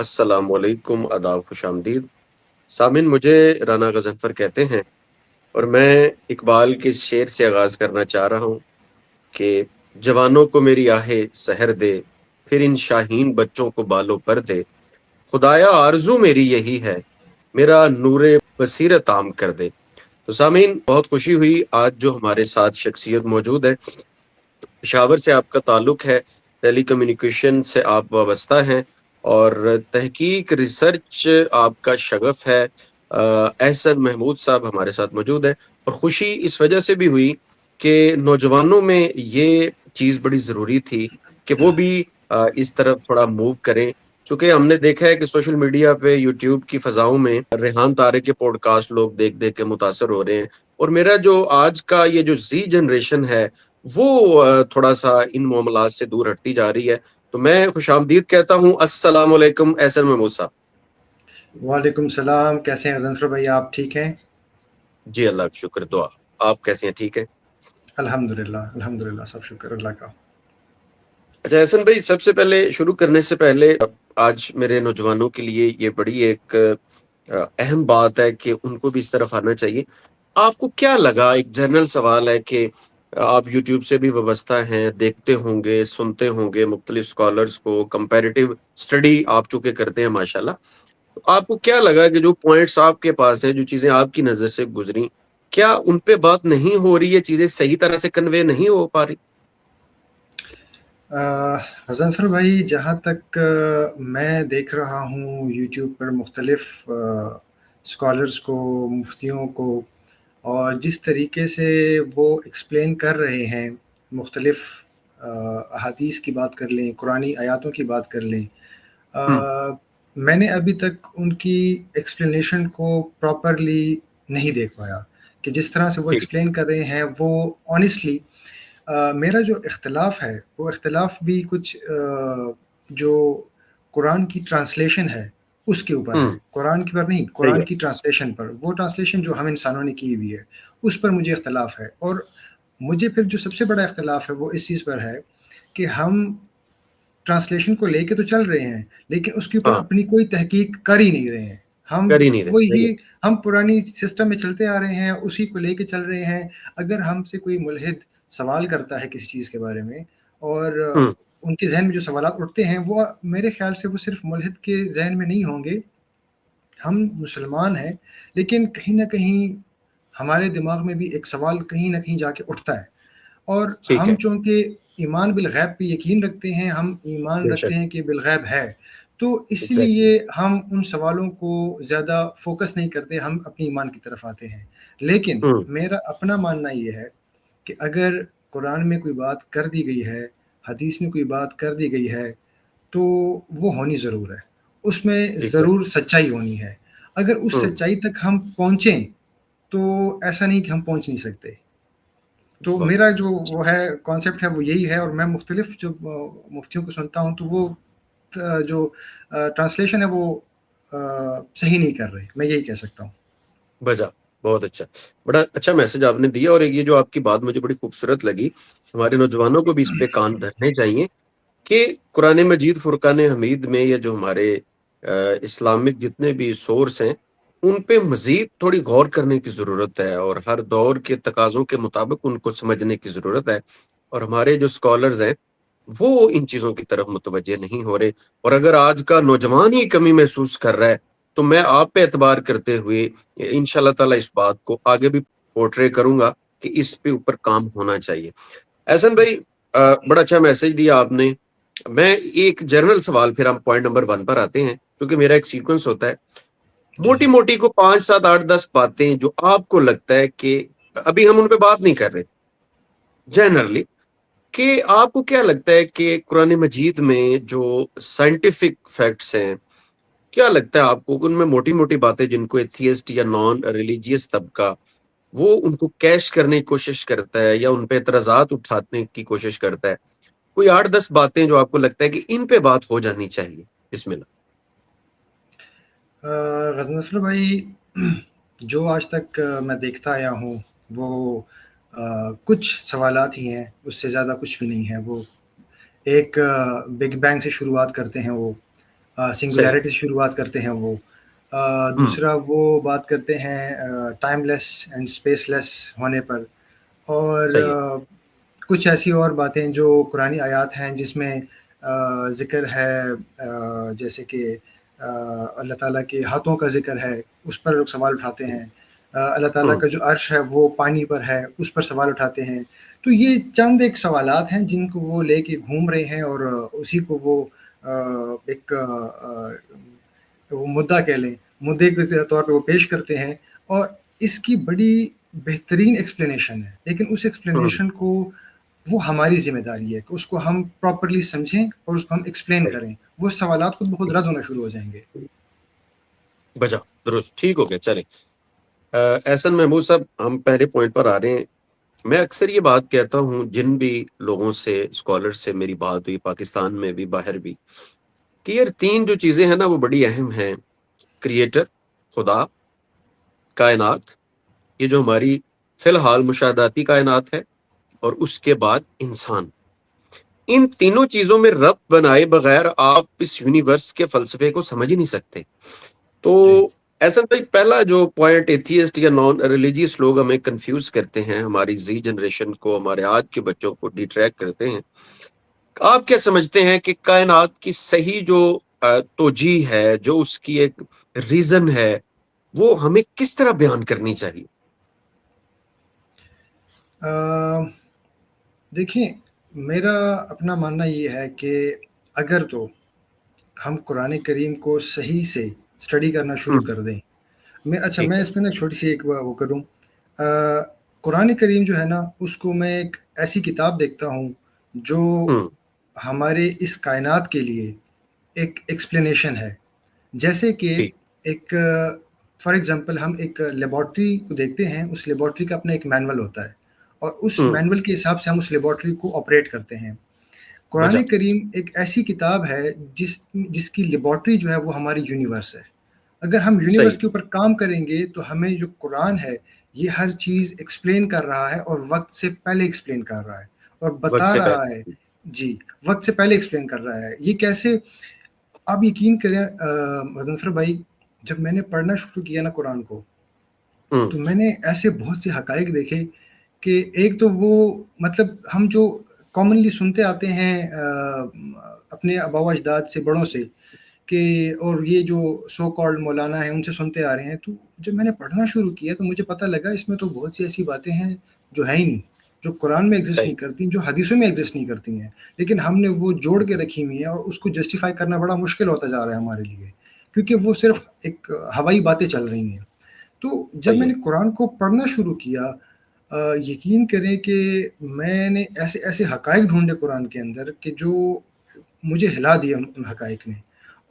السلام علیکم، آداب، خوش آمدید سامعین۔ مجھے رانا غضنفر کہتے ہیں اور میں اقبال کے اس شعر سے آغاز کرنا چاہ رہا ہوں کہ جوانوں کو میری آہے سحر دے، پھر ان شاہین بچوں کو بالوں پر دے، خدایا آرزو میری یہی ہے، میرا نور بصیرت عام کر دے۔ تو سامعین، بہت خوشی ہوئی آج جو ہمارے ساتھ شخصیت موجود ہے۔ پشاور سے آپ کا تعلق ہے، ٹیلی کمیونیکیشن سے آپ وابستہ ہیں اور تحقیق ریسرچ آپ کا شغف ہے۔ احسن محمود صاحب ہمارے ساتھ موجود ہیں، اور خوشی اس وجہ سے بھی ہوئی کہ نوجوانوں میں یہ چیز بڑی ضروری تھی کہ وہ بھی اس طرف تھوڑا موو کریں، کیونکہ ہم نے دیکھا ہے کہ سوشل میڈیا پہ یوٹیوب کی فضاؤں میں ریحان طارق کے پوڈ کاسٹ لوگ دیکھ دیکھ کے متاثر ہو رہے ہیں، اور میرا جو آج کا یہ جو زی جنریشن ہے وہ تھوڑا سا ان معاملات سے دور ہٹتی جا رہی ہے۔ تو میں خوش آمدید کہتا ہوں۔ السلام علیکم احسن محمود صاحب۔ وعلیکم السلام، کیسے ہیں غضنفر بھائی؟ آپ ٹھیک ہیں؟ جی اللہ کا شکر، دعا آپ کیسے ہیں؟ ٹھیک ہے الحمدللہ سب شکر اللہ کا۔ اچھا احسن بھائی، سب سے پہلے شروع کرنے سے پہلے آج میرے نوجوانوں کے لیے یہ بڑی ایک اہم بات ہے کہ ان کو بھی اس طرف آنا چاہیے۔ آپ کو کیا لگا، ایک جنرل سوال ہے کہ آپ یوٹیوب سے بھی وابستہ ہیں، دیکھتے ہوں گے، سنتے ہوں گے مختلف اسکالرز کو، کمپیریٹیو اسٹڈی آپ چونکہ کرتے ہیں ماشاءاللہ، تو آپ کو کیا لگا کہ جو پوائنٹس آپ کے پاس ہیں، جو چیزیں آپ کی نظر سے گزری، کیا ان پہ بات نہیں ہو رہی ہے، چیزیں صحیح طرح سے کنوے نہیں ہو پا رہی؟ غضنفر بھائی، جہاں تک میں دیکھ رہا ہوں یوٹیوب پر مختلف اسکالرس کو، مفتیوں کو، اور جس طریقے سے وہ ایکسپلین کر رہے ہیں، مختلف احادیث کی بات کر لیں، قرآنی آیاتوں کی بات کر لیں، میں نے ابھی تک ان کی ایکسپلینیشن کو پراپرلی نہیں دیکھ پایا کہ جس طرح سے وہ ٹھیک ایکسپلین کر رہے ہیں وہ آنیسٹلی میرا جو اختلاف ہے وہ اختلاف بھی کچھ جو قرآن کی ٹرانسلیشن ہے اس کے اوپر ہے، ہے، قرآن کے اوپر نہیں، صحیح قرآن ہے، کی ٹرانسلیشن پر، وہ ٹرانسلیشن جو ہم انسانوں نے کی ہوئی ہے اس پر مجھے اختلاف ہے۔ اور مجھے پھر جو سب سے بڑا اختلاف ہے وہ اس چیز پر ہے کہ ہم ٹرانسلیشن کو لے کے تو چل رہے ہیں لیکن اس کے اوپر ہاں اپنی کوئی تحقیق کر ہی نہیں رہے ہیں۔ ہم کر ہی نہیں رہے، صحیح وہی ہم پرانی سسٹم میں چلتے آ رہے ہیں، اسی کو لے کے چل رہے ہیں۔ اگر ہم سے کوئی ملحد سوال کرتا ہے کسی چیز کے بارے میں، اور ہے۔ ان کے ذہن میں جو سوالات اٹھتے ہیں وہ میرے خیال سے وہ صرف ملحد کے ذہن میں نہیں ہوں گے، ہم مسلمان ہیں لیکن کہیں نہ کہیں ہمارے دماغ میں بھی ایک سوال کہیں نہ کہیں جا کے اٹھتا ہے، اور ٹھیک ہے، ہم چونکہ ایمان بالغیب پہ یقین رکھتے ہیں، ہم ایمان بے رکھتے شک، ہیں کہ بالغیب ہے، تو اس ایگزیکٹلی، لیے ہم ان سوالوں کو زیادہ فوکس نہیں کرتے، ہم اپنی ایمان کی طرف آتے ہیں۔ لیکن میرا اپنا ماننا یہ ہے کہ اگر قرآن میں کوئی بات کر دی گئی ہے، حدیث میں کوئی بات کر دی گئی ہے، تو وہ ہونی ضرور ہے، اس میں ٹھیک ہے، ضرور سچائی ہونی ہے۔ اگر اس سچائی تک ہم پہنچیں تو ایسا نہیں کہ ہم پہنچ نہیں سکتے۔ تو بہت میرا جو وہ ہے کانسیپٹ ہے وہ یہی ہے، اور میں مختلف جو مفتیوں کو سنتا ہوں تو وہ جو ٹرانسلیشن ہے وہ صحیح نہیں کر رہے، میں یہی کہہ سکتا ہوں۔ بجا، بہت اچھا، بڑا اچھا میسج آپ نے دیا، اور یہ جو آپ کی بات مجھے بڑی خوبصورت لگی، ہمارے نوجوانوں کو بھی اس پہ کان دھرنے چاہیے کہ قرآن مجید فرقان حمید میں یا جو ہمارے اسلامک جتنے بھی سورس ہیں ان پہ مزید تھوڑی غور کرنے کی ضرورت ہے، اور ہر دور کے تقاضوں کے مطابق ان کو سمجھنے کی ضرورت ہے، اور ہمارے جو اسکالرز ہیں وہ ان چیزوں کی طرف متوجہ نہیں ہو رہے۔ اور اگر آج کا نوجوان ہی کمی محسوس کر رہا ہے تو میں آپ پہ اعتبار کرتے ہوئے انشاءاللہ تعالیٰ اس بات کو آگے بھی پورٹرے کروں گا کہ اس پہ اوپر کام ہونا چاہیے۔ احسن بھائی، بڑا اچھا میسج دیا آپ نے۔ میں ایک جنرل سوال، پھر ہم پوائنٹ نمبر 1 پر آتے ہیں، کیونکہ میرا ایک سیکوینس ہوتا ہے۔ جی موٹی موٹی کو 5 7 8 10 باتیں جو آپ کو لگتا ہے کہ ابھی ہم ان پہ بات نہیں کر رہے جنرلی، کہ آپ کو کیا لگتا ہے کہ قرآن مجید میں جو سائنٹیفک فیکٹس ہیں، کیا لگتا ہے آپ کو ان میں موٹی موٹی باتیں جن کو ایتھیسٹ یا نان ریلیجیس طبقہ وہ ان کو کیش کرنے کی کوشش کرتا ہے یا ان پہ اعتراضات اٹھانے کی کوشش کرتا ہے، کوئی 8 10 باتیں جو آپ کو لگتا ہے کہ ان پہ بات ہو جانی چاہیے؟ بسم اللہ۔ غضنفر بھائی، جو آج تک میں دیکھتا آیا ہوں وہ کچھ سوالات ہی ہیں، اس سے زیادہ کچھ بھی نہیں ہے۔ وہ ایک بگ بینگ سے شروعات کرتے ہیں وہ، صحیح. سنگولیرٹی سے شروعات کرتے ہیں وہ. ہوں. دوسرا وہ بات کرتے ہیں ٹائم لیس اینڈ اسپیس لیس ہونے پر. اور صحیح ہے. کچھ ایسی اور باتیں جو قرآنی آیات ہیں جس میں ذکر ہے، جیسے کہ اللہ تعالیٰ کے ہاتھوں کا ذکر ہے، اس پر لوگ سوال اٹھاتے ہیں. اللہ تعالیٰ ہوں. کا جو عرش ہے وہ پانی پر ہے، اس پر سوال اٹھاتے ہیں. تو یہ چند ایک سوالات ہیں جن کو وہ لے کے گھوم رہے ہیں، اور اسی کو وہ ایک وہ مدعا کہہ لیں، مدعے کے طور پہ وہ پیش کرتے ہیں. اور اس کی بڑی بہترین ایکسپلینیشن ہے، لیکن اس ہوں. ایکسپلینیشن کو وہ ہماری ذمہ داری ہے کہ اس کو ہم پراپرلی سمجھیں اور اس کو ہم ایکسپلین صحیح. کریں. وہ سوالات خود بخود رد ہونا شروع ہو جائیں گے. بجا درست ٹھیک ہو گیا. چلیں احسن محمود صاحب، ہم پہلے پوائنٹ پر آ رہے ہیں. میں اکثر یہ بات کہتا ہوں جن بھی لوگوں سے، اسکالر سے میری بات ہوئی، پاکستان میں بھی باہر بھی، کہ یار 3 جو چیزیں ہیں نا وہ بڑی اہم ہیں. کریٹر، خدا، کائنات، یہ جو ہماری فی الحال مشاہداتی کائنات ہے، اور اس کے بعد انسان. ان تینوں چیزوں میں رب بنائے بغیر آپ اس یونیورس کے فلسفے کو سمجھ ہی نہیں سکتے. تو جی ایسا بھائی، پہلا جو پوائنٹ ایتھیسٹ یا نان ریلیجیس لوگ ہمیں کنفیوز کرتے ہیں، ہماری زی جنریشن کو، ہمارے آج کے بچوں کو ڈی ٹریک کرتے ہیں. آپ کیا سمجھتے ہیں کہ کائنات کی صحیح جو توجیہ ہے، جو اس کی ایک ریزن ہے، وہ ہمیں کس طرح بیان کرنی چاہیے؟ دیکھیں، میرا اپنا ماننا یہ ہے کہ اگر تو ہم قرآن کریم کو صحیح سے اسٹڈی کرنا شروع کر دیں. ٹھیک میں ہے. اس میں نا چھوٹی سی ایک وہ کروں. قرآن کریم جو ہے نا، اس کو میں ایک ایسی کتاب دیکھتا ہوں جو ہوں. ہمارے اس کائنات کے لیے ایک ایکسپلینیشن ہے. جیسے کہ ٹھیک. ایک فار ایگزامپل ہم ایک لیبارٹری کو دیکھتے ہیں، اس لیبارٹری کا اپنا ایک مینول ہوتا ہے، اور اس ہوں. مینول کے حساب سے ہم اس لیبارٹری کو آپریٹ کرتے ہیں. بجا. قرآن کریم ایک ایسی کتاب ہے جس کی لیبارٹری جو ہے وہ ہماری یونیورس ہے. اگر ہم صحیح. یونیورس کے اوپر کام کریں گے تو ہمیں جو قرآن ہے یہ ہر چیز ایکسپلین کر رہا ہے، اور وقت سے پہلے ایکسپلین کر رہا ہے اور وقت بتا سے رہا ہے. پہلے. جی، وقت سے پہلے ایکسپلین کر رہا ہے. یہ کیسے؟ آپ یقین کریں مظفر بھائی، جب میں نے پڑھنا شروع کیا نا قرآن کو، ہوں. تو میں نے ایسے بہت سے حقائق دیکھے کہ ایک تو وہ، مطلب ہم جو کامنلی سنتے آتے ہیں اپنے آبا و اجداد سے، بڑوں سے، کہ اور یہ جو سو کالڈ مولانا ہیں ان سے سنتے آ رہے ہیں، تو جب میں نے پڑھنا شروع کیا تو مجھے پتہ لگا اس میں تو بہت سی ایسی باتیں ہیں جو ہے ہی نہیں، جو قرآن میں ایگزسٹ صحیح. نہیں کرتی، جو حدیثوں میں ایگزسٹ نہیں کرتی ہیں، لیکن ہم نے وہ جوڑ کے رکھی ہوئی ہیں، اور اس کو جسٹیفائی کرنا بڑا مشکل ہوتا جا رہا ہے ہمارے لیے، کیونکہ وہ صرف ایک ہوائی باتیں چل رہی ہیں. تو جب صحیح میں ہے. نے قرآن کو پڑھنا شروع کیا، یقین کریں کہ میں نے ایسے ایسے حقائق ڈھونڈے قرآن کے اندر کہ جو مجھے ہلا دیا ان حقائق نے.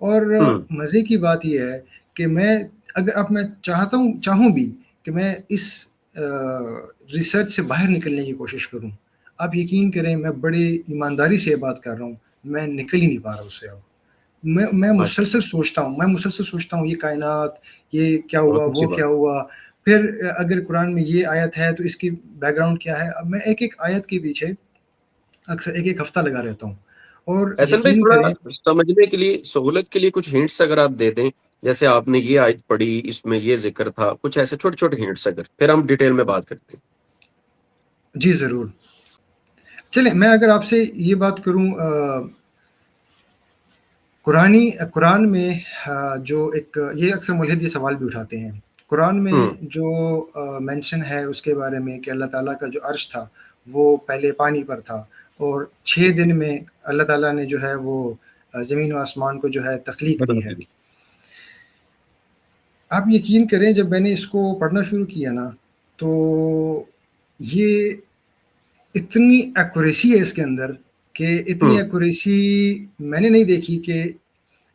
اور ہوں. مزے کی بات یہ ہے کہ میں، اگر اب میں چاہوں بھی کہ میں اس ریسرچ سے باہر نکلنے کی کوشش کروں، آپ یقین کریں میں بڑے ایمانداری سے یہ بات کر رہا ہوں، میں نکل ہی نہیں پا رہا اس سے. اب میں ماشاء مسلسل سوچتا ہوں، یہ کائنات، یہ کیا اللہ، بہت ہوا، اچھی وہ بات. کیا ہوا. پھر اگر قرآن میں یہ آیت ہے تو اس کی بیک گراؤنڈ کیا ہے. اب میں ایک ایک آیت کے پیچھے اکثر ایک ایک ہفتہ لگا رہتا ہوں. اور احسن بھائی، یقین تھوڑا کریں، سمجھنے کے لیے، سہولت کے لیے کچھ ہنٹس اگر آپ دے دیں. جیسے آپ نے یہ آیت پڑھی، اس میں یہ ذکر تھا، کچھ ایسے چھوٹے چھوٹے ہنٹس اگر، پھر ہم ڈیٹیل میں بات کرتے ہیں. جی ضرور. چلیں، میں اگر آپ سے یہ بات کروں، قرآن میں جو ایک یہ اکثر ملحد یہ سوال بھی اٹھاتے ہیں، قرآن میں ہوں. جو مینشن ہے اس کے بارے میں کہ اللہ تعالیٰ کا جو عرش تھا وہ پہلے پانی پر تھا، اور 6 دن میں اللہ تعالیٰ نے جو ہے وہ زمین و آسمان کو جو ہے تخلیق بتا دی ہے. دیجیے. آپ یقین کریں جب میں نے اس کو پڑھنا شروع کیا نا، تو یہ اتنی ایکوریسی ہے اس کے اندر کہ اتنی ہوں. ایکوریسی میں نے نہیں دیکھی. کہ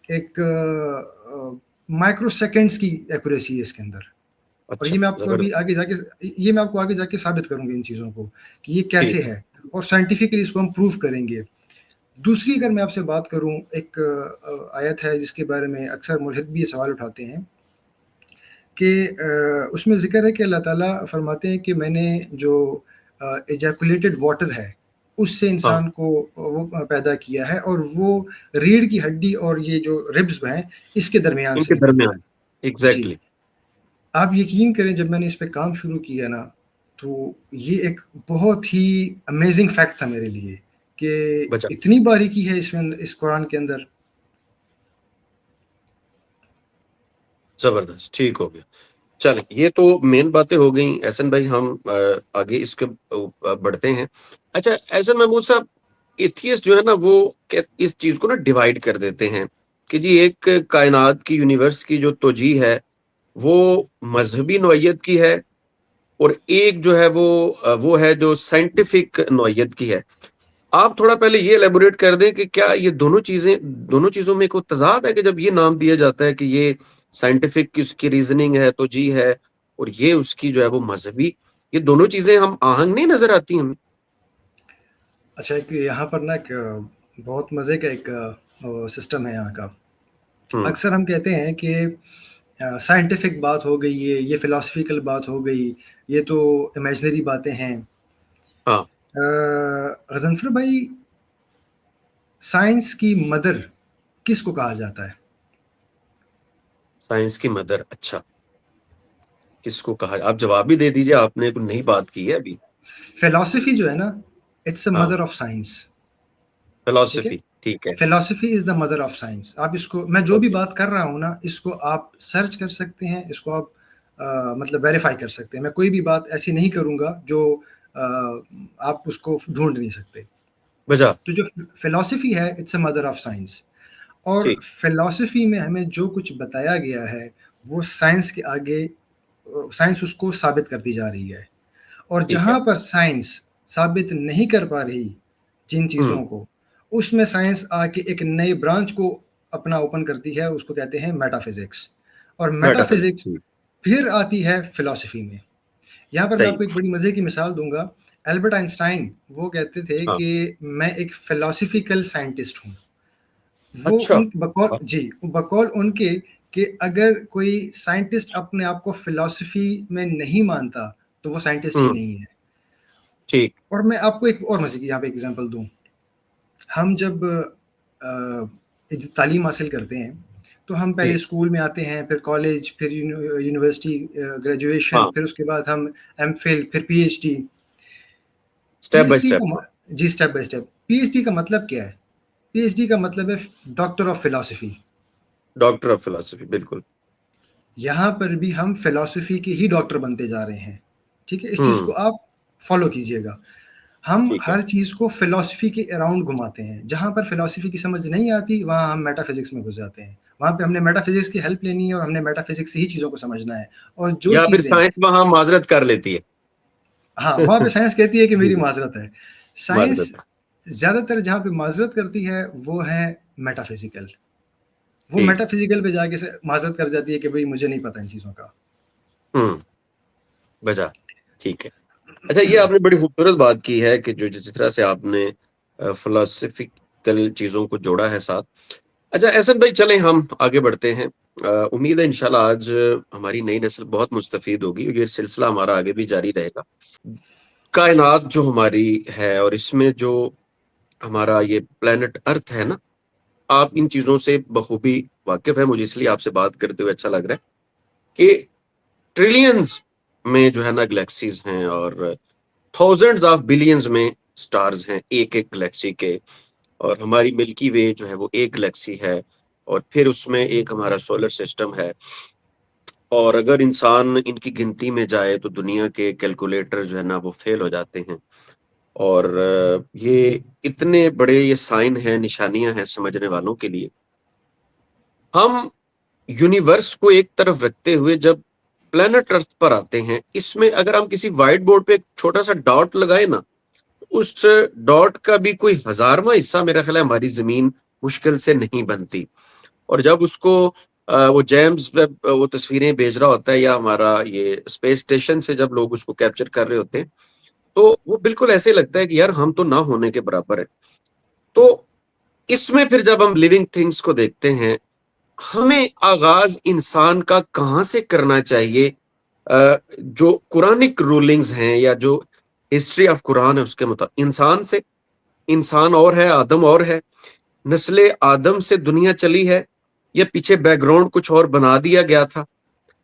ایک مائکرو سیکنڈز کی ایکوریسی ہے اس کے اندر. اور اچھا، یہ میں آپ کو ابھی زبردست. آگے جا کے ثابت کروں گا ان چیزوں کو کہ یہ ٹھیک کیسے ہے. ہے، اور سائنٹیفکلی اس کو ہم پروف کریں گے. دوسری اگر میں آپ سے بات کروں، ایک آیت ہے جس کے بارے میں اکثر ملحد بھی یہ سوال اٹھاتے ہیں، کہ اس میں ذکر ہے کہ اللہ تعالیٰ فرماتے ہیں کہ میں نے جو ایجیکولیٹڈ واٹر ہے اس سے ہاں انسان کو وہ پیدا کیا ہے، اور وہ ریڑھ کی ہڈی اور یہ جو ربز ہیں اس کے درمیان ان سے کے نکلتا درمیان، ہے۔ جی، ایگزیکٹلی. آپ یقین کریں جب میں نے اس پہ کام شروع کیا نا، تو یہ ایک بہت ہی امیزنگ فیکٹ تھا میرے لیے کہ بچا اتنی باریکی ہے اس قرآن کے اندر۔ زبردست، ٹھیک ہو گیا. چلیں، یہ تو مین باتیں ہو گئیں. احسن بھائی ہم آگے اس کے بڑھتے ہیں. اچھا احسن محمود صاحب، ایتھیسٹ جو ہے نا وہ اس چیز کو نا ڈیوائیڈ کر دیتے ہیں کہ جی ایک کائنات کی یونیورس کی جو توجیہ ہے وہ مذہبی نوعیت کی ہے، اور ایک جو ہے وہ ہے جو سائنٹیفک نوعیت کی ہے. آپ تھوڑا پہلے یہ ایلیبوریٹ کر دیں کہ کیا یہ دونوں چیزوں میں کوئی تضاد ہے کہ جب یہ نام دیا جاتا ہے کہ یہ سائنٹیفک کی اس کی ریزننگ ہے، توجیہ ہے، اور یہ اس کی جو ہے وہ مذہبی، یہ دونوں چیزیں ہم آہنگ نہیں نظر آتی ہمیں؟ اچھا، ایک یہاں پر نا ایک بہت مزے کا ایک سسٹم ہے یہاں کا۔ ہوں. اکثر ہم کہتے ہیں کہ سائنٹیفک بات ہو گئی، یہ فلاسفیکل بات ہو گئی، یہ تو امیجنری باتیں ہیں۔ ہاں. غضنفر بھائی، سائنس کی مدر کس کو کہا جاتا ہے؟ سائنس کی مدر، اچھا کس کو کہا؟ آپ جواب بھی دے دیجئے، آپ نے کوئی نئی بات کی ہے ابھی. فلاسفی جو ہے نا، اٹس اے ہاں، مدر آف سائنس۔ ٹھیک ہے، فلاسفی، ٹھیک ہے. Philosophy is the mother of science. آپ اس کو، میں جو بھی اوکے. بات کر رہا ہوں نا، اس کو آپ سرچ کر سکتے ہیں، اس کو آپ مطلب ویریفائی کر سکتے ہیں۔ میں کوئی بھی بات ایسی نہیں کروں گا جو آپ اس کو ڈھونڈ نہیں سکتے۔ بجا. تو جو فلاسفی ہے، it's a mother of science, اور ٹھیک. فلاسفی میں ہمیں جو کچھ بتایا گیا ہے وہ سائنس کے آگے، سائنس اس کو ثابت کرتی جا رہی ہے، اور ٹھیک ہے. جہاں پر سائنس ثابت نہیں کر پا رہی جن ہوں. چیزوں کو، اس میں سائنس آ کے ایک نئے برانچ کو اپنا اوپن کرتی ہے، اس کو کہتے ہیں میٹا فزکس، اور میٹا میٹا فزکس. فزکس پھر آتی ہے فلاسفی میں۔ یہاں پر میں آپ صحیح. کو ایک بڑی مزے کی مثال دوں گا۔ البرٹ آئنسٹائن وہ کہتے تھے ہاں. کہ میں ایک فلاسفیکل سائنٹسٹ ہوں۔ وہ اچھا. ان بقول، جی بقول ان کے، کہ اگر کوئی سائنٹسٹ اپنے آپ کو فلاسفی میں نہیں مانتا تو وہ سائنٹسٹ ہی ہوں. نہیں ہے۔ ٹھیک. اور میں آپ کو ایک اور مزے کی یہاں پہ ایگزامپل دوں۔ ہم جب تعلیم حاصل کرتے ہیں تو ہم پہلے ٹھیک. اسکول میں آتے ہیں، پھر کالج، پھر یونیورسٹی، گریجویشن، ہاں، پھر اس کے بعد ہم ایم فل، پھر P H D. P step by H D step. کا جی step by step, P H D کا مطلب کیا ہے؟ پی ایچ ڈی کا مطلب ہے doctor of philosophy. Doctor of philosophy, بالکل. یہاں پر بھی ہم فلاسفی کے ہی ڈاکٹر بنتے جا رہے ہیں۔ ٹھیک ہے، اس چیز ہوں. کو آپ فالو کیجئے گا۔ ہم ٹھیک ہے. ہر چیز کو فلاسفی کے اراؤنڈ گھماتے ہیں، جہاں پر فلاسفی کی سمجھ نہیں آتی وہاں ہم میٹا فزکس میں گھس جاتے ہیں۔ وہاں پہ ہم نے میٹا فزکس کی ہیلپ لینی ہے، اور ہم نے میٹا فزکس سے ہی چیزوں کو سمجھنا ہے، اور جو یا پھر چیزیں، سائنس وہاں معذرت کر لیتی ہاں ہے. وہاں پہ سائنس کہتی ہے کہ جی میری جی، معذرت ہے۔ سائنس معذرت. زیادہ تر جہاں پہ معذرت کرتی ہے وہ ہے میٹا فزیکل۔ وہ ٹھیک. میٹا فزیکل پہ جا کے معذرت کر جاتی ہے کہ بھئی مجھے نہیں پتہ ان چیزوں کا۔ ہوں. بجا. ٹھیک ہے. اچھا، یہ آپ نے بڑی خوبصورت بات کی ہے کہ جو جس طرح سے آپ نے فلاسفیکل چیزوں کو جوڑا ہے ساتھ. اچھا احسن بھائی، چلیں ہم آگے بڑھتے ہیں. امید ہے انشاءاللہ آج ہماری نئی نسل بہت مستفید ہوگی، اور یہ سلسلہ ہمارا آگے بھی جاری رہے گا. کائنات جو ہماری ہے، اور اس میں جو ہمارا یہ پلانٹ ارتھ ہے نا، آپ ان چیزوں سے بخوبی واقف ہیں. مجھے اس لیے آپ سے بات کرتے ہوئے اچھا لگ رہا ہے کہ ٹریلینز میں جو ہے نا گلیکسیز ہیں، اور تھاؤزنڈز آف بلینز میں سٹارز ہیں ایک ایک گلیکسی کے، اور ہماری ملکی وے جو ہے وہ ایک گلیکسی ہے، اور پھر اس میں ایک ہمارا سولر سسٹم ہے. اور اگر انسان ان کی گنتی میں جائے تو دنیا کے کیلکولیٹر جو ہے نا وہ فیل ہو جاتے ہیں. اور یہ اتنے بڑے یہ سائن ہیں، نشانیاں ہیں سمجھنے والوں کے لیے. ہم یونیورس کو ایک طرف رکھتے ہوئے جب پلانٹ ارتھ پر آتے ہیں، اس میں اگر ہم کسی وائٹ بورڈ پہ ایک چھوٹا سا ڈاٹ لگائے نا، اس ڈاٹ کا بھی کوئی ہزارواں حصہ میرا خیال ہے ہماری زمین مشکل سے نہیں بنتی. اور جب اس کو وہ جیمز ویب وہ تصویریں بھیج رہا ہوتا ہے، یا ہمارا یہ اسپیس اسٹیشن سے جب لوگ اس کو کیپچر کر رہے ہوتے ہیں، تو وہ بالکل ایسے لگتا ہے کہ یار ہم تو نہ ہونے کے برابر ہے. تو اس میں پھر جب ہم لیونگ تھنگس کو دیکھتے ہیں، ہمیں آغاز انسان کا کہاں سے کرنا چاہیے؟ جو قرآنک رولنگز ہیں یا جو ہسٹری آف قرآن ہے اس کے مطابق انسان سے، انسان اور ہے، آدم اور ہے، نسل آدم سے دنیا چلی ہے یا پیچھے بیک گراؤنڈ کچھ اور بنا دیا گیا تھا؟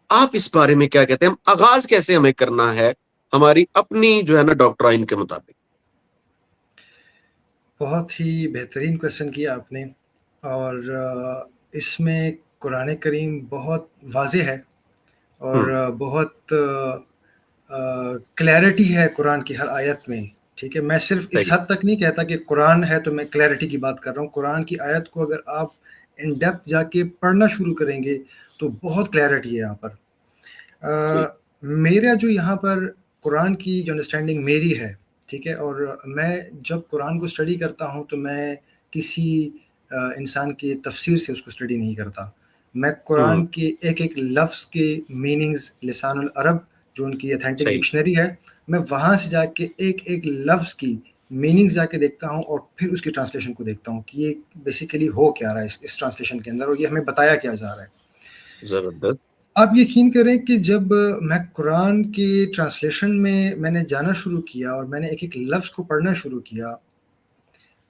آپ اس بارے میں کیا کہتے ہیں؟ آغاز کیسے ہمیں کرنا ہے ہماری اپنی جو ہے نا ڈاکٹرائن کے مطابق؟ بہت ہی بہترین کویشچن کیا آپ نے، اور اس میں قرآن کریم بہت واضح ہے اور بہت کلیئرٹی ہے قرآن کی ہر آیت میں. ٹھیک ہے، میں صرف اس صحیح، حد تک نہیں کہتا کہ قرآن ہے تو میں کلیئرٹی کی بات کر رہا ہوں. قرآن کی آیت کو اگر آپ ان ڈیپتھ جا کے پڑھنا شروع کریں گے تو بہت کلیئرٹی ہے یہاں پر. صحیح، میرا جو یہاں پر قرآن کی جو انڈرسٹینڈنگ میری ہے، ٹھیک ہے، اور میں جب قرآن کو اسٹڈی کرتا ہوں تو میں کسی انسان کی تفسیر سے اس کو اسٹڈی نہیں کرتا. میں قرآن کے ایک ایک لفظ کے میننگز، لسان العرب جو ان کی اتھینٹک صحیح، ڈکشنری ہے، میں وہاں سے جا کے ایک ایک لفظ کی میننگز جا کے دیکھتا ہوں اور پھر اس کی ٹرانسلیشن کو دیکھتا ہوں کہ یہ بیسیکلی ہو کیا رہا ہے اس ٹرانسلیشن کے اندر، اور یہ ہمیں بتایا کیا جا رہا ہے. زبردست. آپ یقین کریں کہ جب میں قرآن کی ٹرانسلیشن میں نے جانا شروع کیا اور میں نے ایک ایک لفظ کو پڑھنا شروع کیا،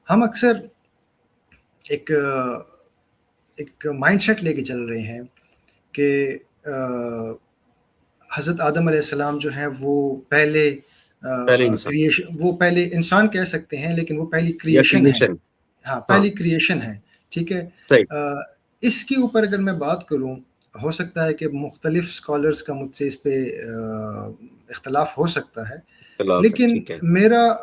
ہم اکثر ایک مائنڈ سیٹ لے کے چل رہے ہیں کہ حضرت آدم علیہ السلام جو ہیں وہ پہلے پہلے انسان کریشن، وہ پہلے انسان کہہ سکتے ہیں لیکن وہ پہلی یا کریشن ہے. کریشن. ہاں، ہاں، پہلی کریشن ہے. ٹھیک ہے. صحیح، اس کے اوپر اگر میں بات کروں، ہو سکتا ہے کہ مختلف اسکالرس کا مجھ سے اس پہ اختلاف ہو سکتا ہے، اختلاف ہے، لیکن ٹھیک ہے.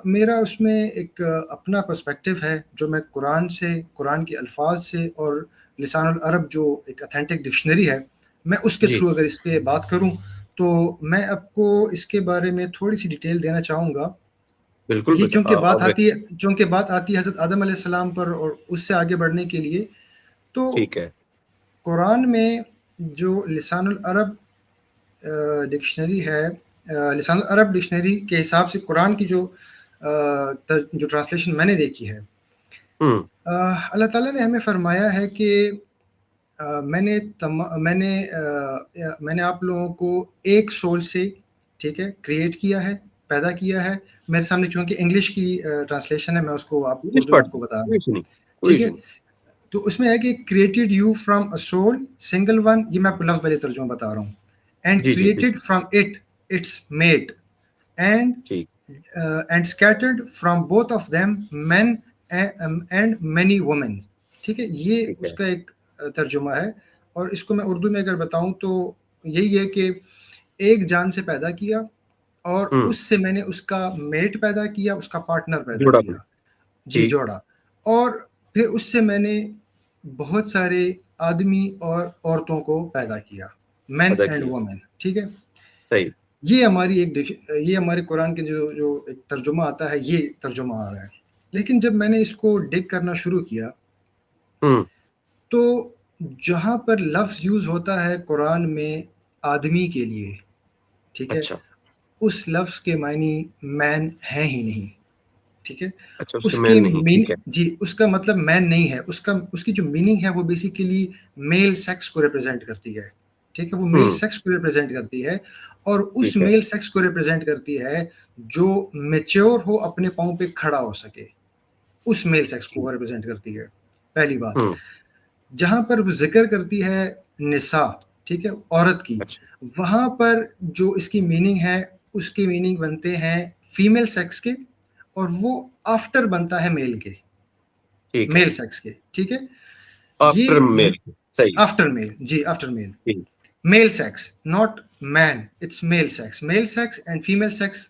میرا اس میں ایک اپنا پرسپیکٹیو ہے جو میں قرآن کے الفاظ سے اور لسان العرب جو ایک اتھینٹک ڈکشنری ہے، میں اس کے جی، تھرو اگر اس پہ بات کروں تو میں آپ کو اس کے بارے میں تھوڑی سی ڈیٹیل دینا چاہوں گا. بالکل یہ چونکہ آپ بات آتی ہے حضرت آدم علیہ السلام پر، اور اس سے آگے بڑھنے کے لیے تو ٹھیک ہے. قرآن میں جو لسان العرب ڈکشنری ہے، لسان العرب ڈکشنری کے حساب سے قرآن کی جو ٹرانسلیشن میں نے دیکھی ہے، اللہ تعالیٰ نے ہمیں فرمایا ہے کہ میں نے آپ لوگوں کو ایک سول سے، ٹھیک ہے، کریٹ کیا ہے، پیدا کیا ہے. میرے سامنے چونکہ انگلش کی ٹرانسلیشن ہے، میں اس کو انگلش اردو میں پڑھ آپ کو لیں، بتا رہا کوئی ہوں. ایشو نہیں، کوئی ٹھیک ہے، ایشو نہیں. تو اس میں ہے کہ created you from a civil single one, یہ میں آپ کو لفظ پہلے ترجمہ بتا رہا ہوں. اینڈ جی، جی، کریٹڈ فرام اٹس میٹ ٹھیک، and scattered from both of them men and many women. ٹھیک ہے، یہ ٹھیک اس ہے. کا ایک ترجمہ ہے. اور اس کو میں اردو میں اگر بتاؤں تو یہی ہے کہ ایک جان سے پیدا کیا اور اس سے میں نے اس کا میٹ پیدا کیا، اس کا پارٹنر پیدا جوڑا کیا. بنا، جی، ٹھیک، جوڑا. اور پھر اس سے میں نے بہت سارے آدمی اور عورتوں کو پیدا کیا، مین ادا اینڈ کیا، وومن. ٹھیک ہے، صحیح. یہ ہمارے قرآن کے جو ایک ترجمہ آتا ہے، یہ ترجمہ آ رہا ہے. لیکن جب میں نے اس کو ڈگ کرنا شروع کیا تو جہاں پر لفظ یوز ہوتا ہے قرآن میں آدمی کے لیے، ٹھیک ہے، اچھا، اس لفظ کے معنی مین ہیں ہی نہیں. ٹھیک ہے، اچھا، اس کے اس کے مین نہیں، ٹھیک ہے. جی، اس کا مطلب مین نہیں ہے. اس کی جو میننگ ہے وہ بیسیکلی میل سیکس کو ریپرزینٹ کرتی ہے. ٹھیک ہے، وہ میل سیکس کو ریپرزینٹ کرتی ہے، اور اس ٹھیک ہے، میل سیکس کو ریپرزینٹ کرتی ہے جو میچور ہو، اپنے پاؤں پہ کھڑا ہو سکے. اس میل سیکس کو وہ ریپرزینٹ کرتی ہے، پہلی بات. جہاں پر وہ ذکر کرتی ہے نساء، ٹھیک ہے، عورت کی، اچھا، وہاں پر جو اس کی میننگ ہے، اس کے میننگ بنتے ہیں فیمیل سیکس کے، اور وہ آفٹر بنتا ہے میل کے، ٹھیک ہے. میل سیکس کے. ٹھیک ہے، آفٹر یہ میل، صحیح، آفٹر میل، جی، آفٹر میل. ٹھیک، male sex not men, it's male sex. Male sex and female sex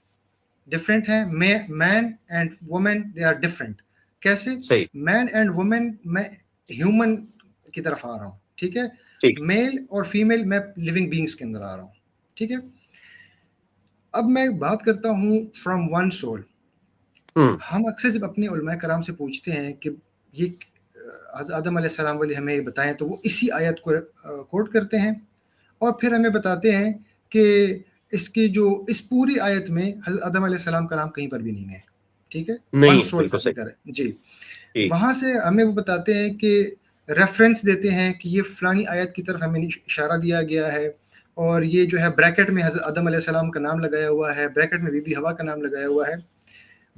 different ہیں. Men and women they are different. کیسے؟ صحیح، مین اینڈ وومن میں ہیومن کی طرف آ رہا ہوں، ٹھیک ہے، ٹھیک. میل اور فیمیل میں لیونگ بینگس کے اندر آ رہا ہوں. ٹھیک ہے، اب میں بات کرتا ہوں فرام ون سول. ہم اکثر جب اپنے علماء کرام سے پوچھتے ہیں کہ یہ حضرت آدم علیہ السلام والی ہمیں بتائیں، تو وہ اسی آیت کو کوٹ کرتے ہیں اور پھر ہمیں بتاتے ہیں کہ اس پوری آیت میں حضرت آدم علیہ السلام کا نام کہیں پر بھی نہیں ہے. ٹھیک ہے، ون نہیں ہے، سول بالکل کا صحیح، ذکر ہے. جی، ٹھیک، وہاں سے ہمیں وہ بتاتے ہیں کہ ریفرنس دیتے ہیں کہ یہ فلانی آیت کی طرف ہمیں اشارہ دیا گیا ہے، اور یہ جو ہے بریکٹ میں حضرت آدم علیہ السلام کا نام لگایا ہوا ہے، بریکٹ میں بی بی ہوا کا نام لگایا ہوا ہے.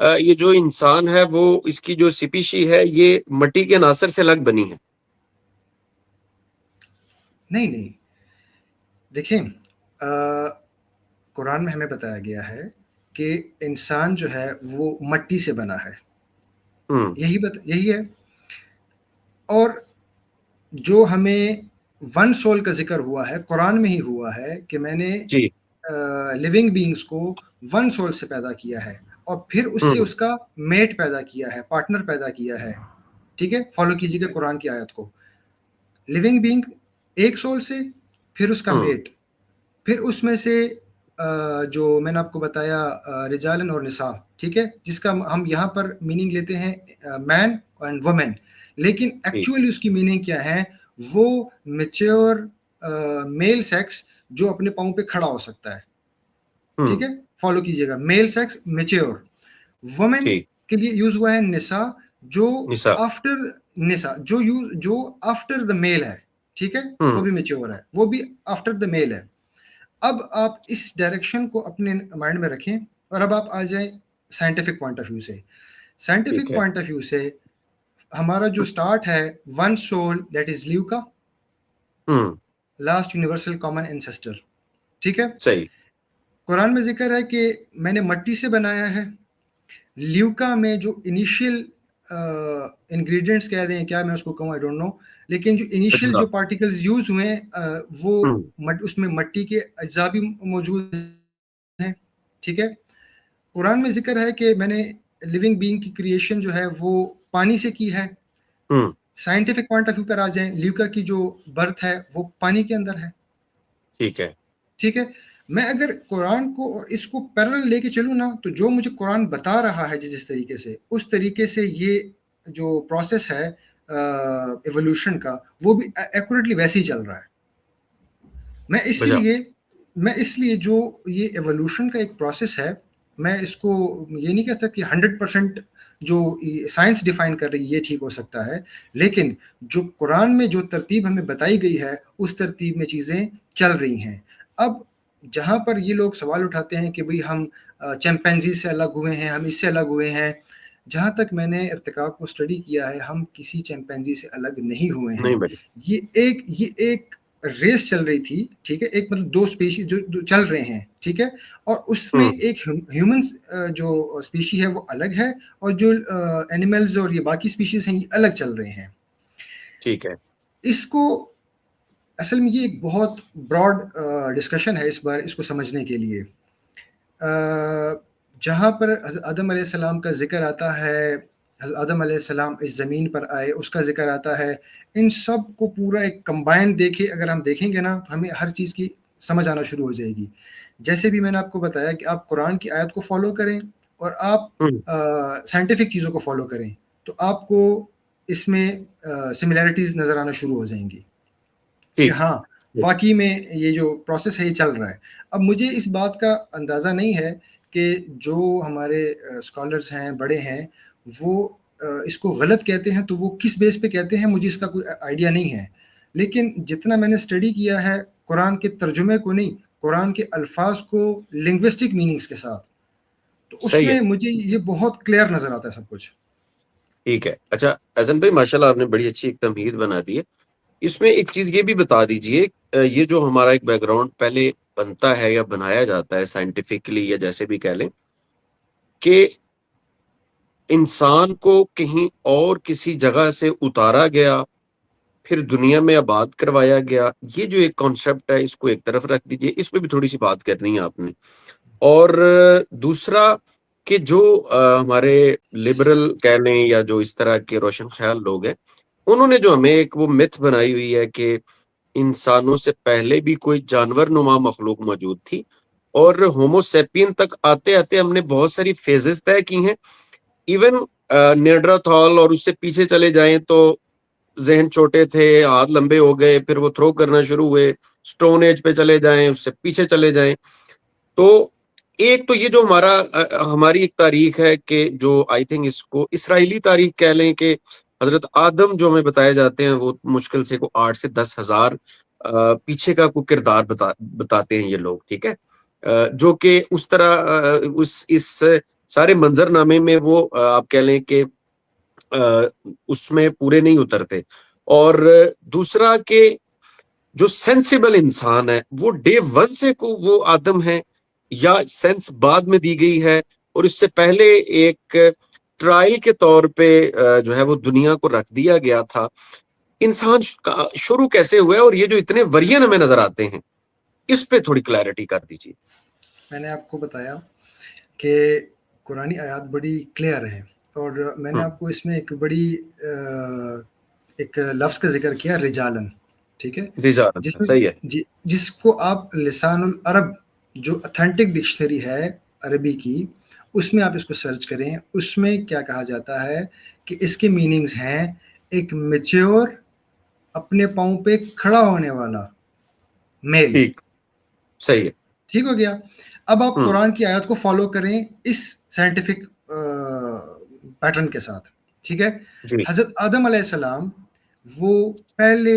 یہ جو انسان ہے وہ اس کی جو سپیشی ہے یہ مٹی کے عناصر سے الگ بنی ہے؟ نہیں، دیکھیں، قرآن میں ہمیں بتایا گیا ہے کہ انسان جو ہے وہ مٹی سے بنا ہے، یہی ہے. اور جو ہمیں ون سول کا ذکر ہوا ہے قرآن میں ہی ہوا ہے کہ میں نے جی. لیونگ بینگز کو ون سول سے پیدا کیا ہے، اور پھر اس سے اس کا میٹ پیدا کیا ہے، پارٹنر پیدا کیا ہے. ٹھیک ہے، فالو کیجیے گا قرآن کی آیت کو. لیونگ بینگ ایک سول سے، پھر اس کا میٹ، پھر اس میں سے جو میں نے آپ کو بتایا رجالن اور نساء، ٹھیک ہے، جس کا ہم یہاں پر میننگ لیتے ہیں مین اینڈ وومن، لیکن ایکچولی اس کی میننگ کیا ہے؟ وہ میچور میل سیکس جو اپنے پاؤں پہ کھڑا ہو سکتا ہے. ٹھیک ہے، فالو کیجیے گا، میل سیکس میچور. وومن کے لیے یوز ہوا ہے نساء، جو آفٹر نساء جو آفٹر دا میل ہے. ٹھیک ہے، وہ بھی میچور ہے، وہ بھی آفٹر دا میل ہے. اب آپ اس ڈائریکشن کو اپنے مائنڈ میں رکھیں، اور اب آپ آ جائیں سائنٹیفک پوائنٹ آف ویو سے. سائنٹیفک پوائنٹ آف ویو سے ہمارا جو سٹارٹ ہے one cell, that is LUCA, last universal common ancestor. ٹھیک ہے، صحیح. قرآن میں ذکر ہے کہ میں نے مٹی سے بنایا ہے. لیوکا میں جو انیشیل انگریڈینٹس کہہ دیں، کیا میں اس کو کہوں، آئی ڈونٹ نو، لیکن جو انیشیل جو پارٹیکلز یوز ہوئے ہیں وہ اس میں مٹی کے اجزاء بھی موجود ہیں. ٹھیک ہے، قرآن میں ذکر ہے کہ میں نے لیونگ بینگ کی کریشن جو ہے وہ پانی سے کی ہے. سائنٹیفک پوائنٹ آف ویو پر آ جائیں، لیوکا کی جو برتھ ہے وہ پانی کے اندر ہے. ٹھیک ہے، میں اگر قرآن کو اور اس کو پیرل لے کے چلوں نا، تو جو مجھے قرآن بتا رہا ہے جس طریقے سے، اس طریقے سے یہ جو پروسیس ہے ایوولوشن کا، وہ بھی ایکوریٹلی ویسے ہی چل رہا ہے. میں اس لیے جو یہ ایوولوشن کا ایک پروسیس ہے، میں اس کو یہ نہیں کہہ سکتا کہ 100% جو سائنس ڈیفائن کر رہی ہے یہ ٹھیک ہو سکتا ہے، لیکن جو قرآن میں جو ترتیب ہمیں بتائی گئی ہے اس ترتیب میں چیزیں چل رہی ہیں. اب جہاں پر یہ لوگ سوال اٹھاتے ہیں کہ بھئی ہم چمپینزی سے الگ ہوئے ہیں، ہم اس سے الگ ہوئے ہیں، جہاں تک میں نے ارتقاب کو اسٹڈی کیا ہے، ہم کسی چمپینزی سے الگ نہیں ہوئے ہیں. یہ ایک ریس چل رہی تھی. ٹھیک ہے، ایک مطلب دو اسپیشیز جو چل رہے ہیں. ٹھیک ہے، اور اس میں ایک ہیومن جو اسپیشی ہے وہ الگ ہے، اور جو اینیملز اور یہ باقی اسپیشیز ہیں یہ الگ چل رہے ہیں. ٹھیک ہے، اس کو اصل میں یہ ایک بہت براڈ ڈسکشن ہے اس بار، اس کو سمجھنے کے لیے. جہاں پر حضرت آدم علیہ السلام کا ذکر آتا ہے، حضرت آدم علیہ السلام اس زمین پر آئے، اس کا ذکر آتا ہے. ان سب کو پورا ایک کمبائن اگر ہم دیکھیں گے نا، تو ہمیں ہر چیز کی سمجھ آنا شروع ہو جائے گی. جیسے بھی میں نے آپ کو بتایا کہ آپ قرآن کی آیت کو فالو کریں اور آپ سائنٹیفک چیزوں کو فالو کریں، تو آپ کو اس میں سملیرٹیز نظر آنا شروع ہو جائیں گی کہ ہاں واقعی میں یہ جو پروسیس ہے یہ چل رہا ہے. اب مجھے اس بات کا اندازہ نہیں ہے کہ جو ہمارے اسکالرز ہیں، بڑے ہیں، وہ اس کو غلط کہتے ہیں تو وہ کس بیس پہ کہتے ہیں، مجھے اس کا کوئی آئیڈیا نہیں ہے. لیکن جتنا میں نے اسٹڈی کیا ہے قرآن کے ترجمے کو نہیں، قرآن کے الفاظ کو لنگوسٹک میننگز کے ساتھ، تو اس میں مجھے یہ بہت کلیئر نظر آتا ہے سب کچھ. ٹھیک ہے. اچھا احسن بھائی، ماشاءاللہ آپ نے بڑی اچھی ایک تمہید بنا دی ہے. اس میں ایک چیز یہ بھی بتا دیجئے، یہ جو ہمارا ایک بیک گراؤنڈ پہلے بنتا ہے یا بنایا جاتا ہے سائنٹیفکلی یا جیسے بھی کہہ لیں، کہ انسان کو کہیں اور کسی جگہ سے اتارا گیا پھر دنیا میں آباد کروایا گیا، یہ جو ایک کانسیپٹ ہے اس کو ایک طرف رکھ دیجئے، اس پہ بھی تھوڑی سی بات کرنی ہے آپ نے. اور دوسرا کہ جو ہمارے لبرل کہہ لیں یا جو اس طرح کے روشن خیال لوگ ہیں، انہوں نے جو ہمیں ایک وہ متھ بنائی ہوئی ہے کہ انسانوں سے پہلے بھی کوئی جانور نما مخلوق موجود تھی، اور ہومو سیپین تک آتے آتے ہم نے بہت ساری فیزز طے کی ہیں. ایون نیانڈرتھال اور اس سے پیچھے چلے جائیں تو ذہن چھوٹے تھے، ہاتھ لمبے ہو گئے، پھر وہ تھرو کرنا شروع ہوئے. سٹون ایج پہ چلے جائیں، اس سے پیچھے چلے جائیں. تو ایک تو یہ جو ہماری ایک تاریخ ہے کہ جو آئی تھنک اس کو اسرائیلی تاریخ کہہ لیں، کہ حضرت آدم جو ہمیں بتائے جاتے ہیں وہ مشکل سے 8 سے 10 ہزار پیچھے کا کوئی کردار بتاتے ہیں یہ لوگ. ٹھیک ہے، جو کہ اس طرح اس سارے منظر نامے میں وہ آپ کہہ لیں کہ اس میں پورے نہیں اترتے. اور دوسرا کہ جو سینسیبل انسان ہے وہ ڈے ون سے کو وہ آدم ہے یا سینس بعد میں دی گئی ہے اور اس سے پہلے ایک ٹرائل کے طور پہ جو ہے وہ دنیا کو رکھ دیا گیا تھا. انسان شروع کیسے ہوا ہے اور یہ جو اتنے ورین ہمیں نظر آتے ہیں اس پہ تھوڑی کلیئرٹی کر دیجیے. میں نے آپ کو بتایا کہ قرآنی آیات بڑی کلیئر ہیں اور میں نے آپ کو اس میں ایک بڑی ایک لفظ کا ذکر کیا رجالن, ٹھیک ہے, جس میں صحیح ہے. جس کو آپ لسان العرب جو اتھینٹک ڈکشنری ہے عربی کی اس میں آپ اس کو سرچ کریں, اس میں کیا کہا جاتا ہے کہ اس کے میننگز ہیں ایک میچور اپنے پاؤں پہ کھڑا ہونے والا میل. ٹھیک, صحیح ہے, ٹھیک ہو گیا. اب آپ قرآن کی آیات کو فالو کریں اس سائنٹیفک پیٹرن کے ساتھ, ٹھیک ہے. حضرت آدم علیہ السلام وہ پہلے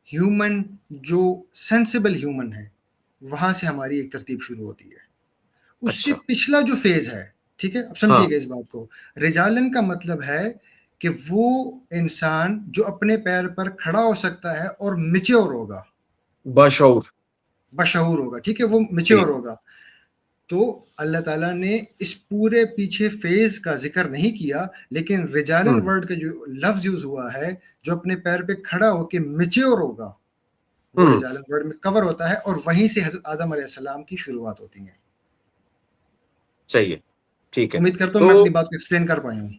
ہیومن جو سینسیبل ہیومن ہے وہاں سے ہماری ایک ترتیب شروع ہوتی ہے. اس سے پچھلا جو فیز ہے, ٹھیک ہے, اب سمجھیے گا اس بات کو, رجالن کا مطلب ہے کہ وہ انسان جو اپنے پیر پر کھڑا ہو سکتا ہے اور میچور ہوگا, بشعور ہوگا, ٹھیک ہے, وہ میچور ہوگا. تو اللہ تعالیٰ نے اس پورے پیچھے فیز کا ذکر نہیں کیا, لیکن رجالن ورڈ کا جو لفظ یوز ہوا ہے جو اپنے پیر پہ کھڑا ہو کے میچور ہوگا وہ رجالن ورڈ میں کور ہوتا ہے اور وہیں سے حضرت آدم علیہ السلام کی شروعات ہوتی ہیں. صحیح ہے, ٹھیک ہے. امید کرتا ہوں میں اپنی بات کو ایکسپلین کر پایا ہوں.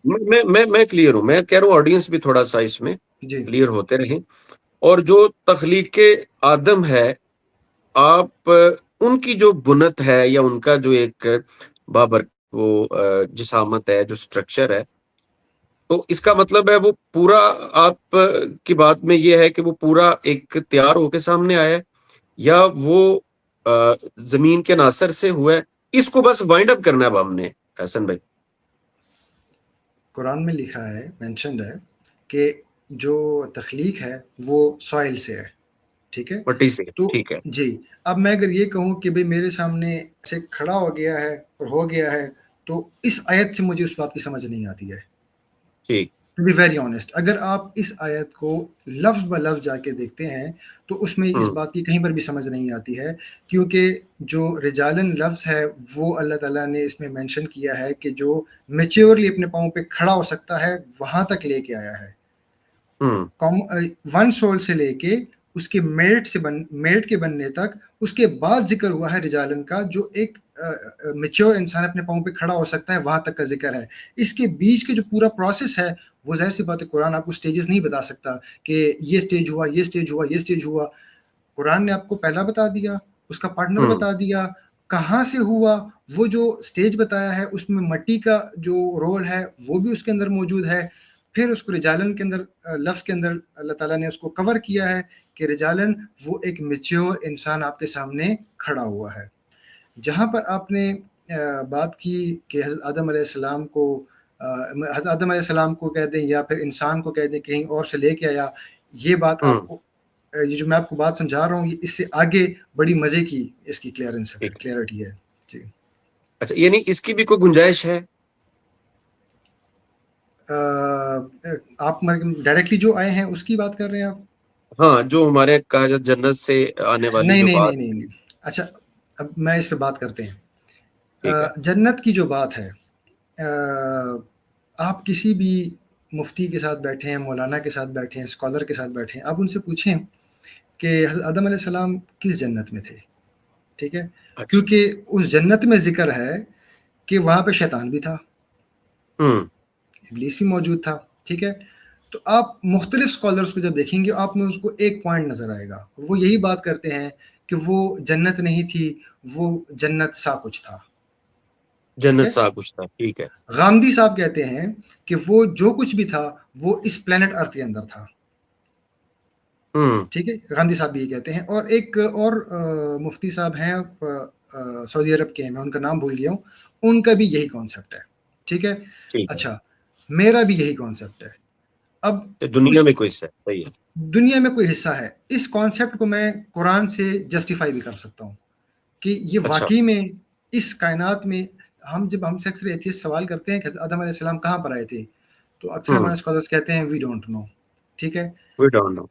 میں کلیئر ہوں. میں کہہ رہا ہوں آڈینس بھی تھوڑا سا اس میں کلیئر ہوتے رہیں. اور جو تخلیق آدم ہے آپ ان کی جو بنت ہے یا ان کا جو ایک بابر وہ جسامت ہے جو سٹرکچر ہے, تو اس کا مطلب ہے وہ پورا آپ کی بات میں یہ ہے کہ وہ پورا ایک تیار ہو کے سامنے آیا ہے یا وہ زمین کے عناصر سے ہوا ہے, اس کو بس وائنڈ اپ کرنا ہے اب ہم نے. حسن بھائی, قرآن میں لکھا ہے, مینشنڈ ہے کہ جو تخلیق ہے وہ سوائل سے ہے, ٹھیک ہے, مٹی سے, تو ٹھیک ہے. جی, اب میں اگر یہ کہوں کہ بھئی میرے سامنے ایسے کھڑا ہو گیا ہے اور ہو گیا ہے تو اس آیت سے مجھے اس بات کی سمجھ نہیں آتی ہے. ٹھیک, ٹو بی ویری آنیسٹ, اگر آپ اس آیت کو لفظ بہ لفظ جا کے دیکھتے ہیں تو اس میں اس بات کی کہیں پر بھی سمجھ نہیں آتی ہے, کیونکہ جو رجالن لفظ ہے وہ اللہ تعالیٰ نے اس میں مینشن کیا ہے کہ جو میچیورلی اپنے پاؤں پہ کھڑا ہو سکتا ہے وہاں تک لے کے آیا ہے. ون سول سے لے کے اس کے میٹ کے بننے تک, اس کے بعد ذکر ہوا ہے رجالن کا جو ایک میچور انسان اپنے پاؤں پہ کھڑا ہو سکتا ہے وہاں تک کا ذکر ہے. اس کے بیچ کے جو پورا پروسیس ہے وہ ظاہر سی بات ہے قرآن آپ کو سٹیجز نہیں بتا سکتا کہ یہ سٹیج ہوا, یہ سٹیج ہوا, یہ سٹیج ہوا. قرآن نے آپ کو پہلا بتا دیا, اس کا پارٹنر بتا دیا, کہاں سے ہوا, وہ جو سٹیج بتایا ہے اس میں مٹی کا جو رول ہے وہ بھی اس کے اندر موجود ہے. پھر اس کو رجالن کے اندر لفظ کے اندر اللہ تعالیٰ نے اس کو کور کیا ہے کہ رجالن وہ ایک میچور انسان آپ کے سامنے کھڑا ہوا ہے. جہاں پر آپ نے بات کی کہ حضرت آدم علیہ السلام کو حضرت آدم علیہ السلام کو کہہ دیں یا پھر انسان کو کہہ دیں کہیں اور سے لے کے آیا, یہ بات آپ کو یہ جو میں آپ کو بات سمجھا رہا ہوں یہ اس سے آگے بڑی مزے کی اس کی کلیئرٹی ہے. جی, اچھا, یعنی اس کی بھی کوئی گنجائش ہے؟ آپ ڈائریکٹلی جو آئے ہیں اس کی بات کر رہے ہیں آپ؟ ہاں, جو ہمارے کہا جاتا جنت سے آنے والی جو بات. نہیں. اچھا, اب میں اس پہ بات کرتے ہیں. جنت کی جو بات ہے, آپ کسی بھی مفتی کے ساتھ بیٹھے ہیں, مولانا کے ساتھ بیٹھے ہیں, اسکالر کے ساتھ بیٹھے ہیں, آپ ان سے پوچھیں کہ حضرت آدم علیہ السلام کس جنت میں تھے, ٹھیک ہے, کیونکہ اس جنت میں ذکر ہے کہ وہاں پہ شیطان بھی تھا, ابلیس بھی موجود تھا, ٹھیک ہے. تو آپ مختلف اسکالرس کو جب دیکھیں گے آپ میں اس کو ایک پوائنٹ نظر آئے گا, وہ یہی بات کرتے ہیں کہ وہ جنت نہیں تھی, وہ جنت سا کچھ تھا. جنت سا کچھ تھا, ٹھیک ہے. غامدی صاحب کہتے ہیں کہ وہ جو کچھ بھی تھا وہ اس پلینٹ ارتھ کے اندر تھا, ٹھیک ہے, غامدی صاحب بھی یہ کہتے ہیں. اور ایک اور مفتی صاحب ہیں سعودی عرب کے ہیں, میں ان کا نام بھول گیا ہوں, ان کا بھی یہی کانسیپٹ ہے, ٹھیک ہے. اچھا, میرا بھی یہی کانسیپٹ ہے. اب دنیا میں کوئی حصہ ہے, صحیح ہے, دنیا میں کوئی حصہ ہے, اس کانسیپٹ کو میں قرآن سے جسٹیفائی بھی کر سکتا ہوں کہ یہ واقعی میں اس کائنات میں جب ہم سے اکثر ایتھیسٹ سوال کرتے ہیں کہ حضرت آدم علیہ السلام کہاں پر آئے تھے، تو اکثر ہمارے اسکالرس کہتے ہیں وی ڈونٹ نو. ٹھیک ہے، We don't know.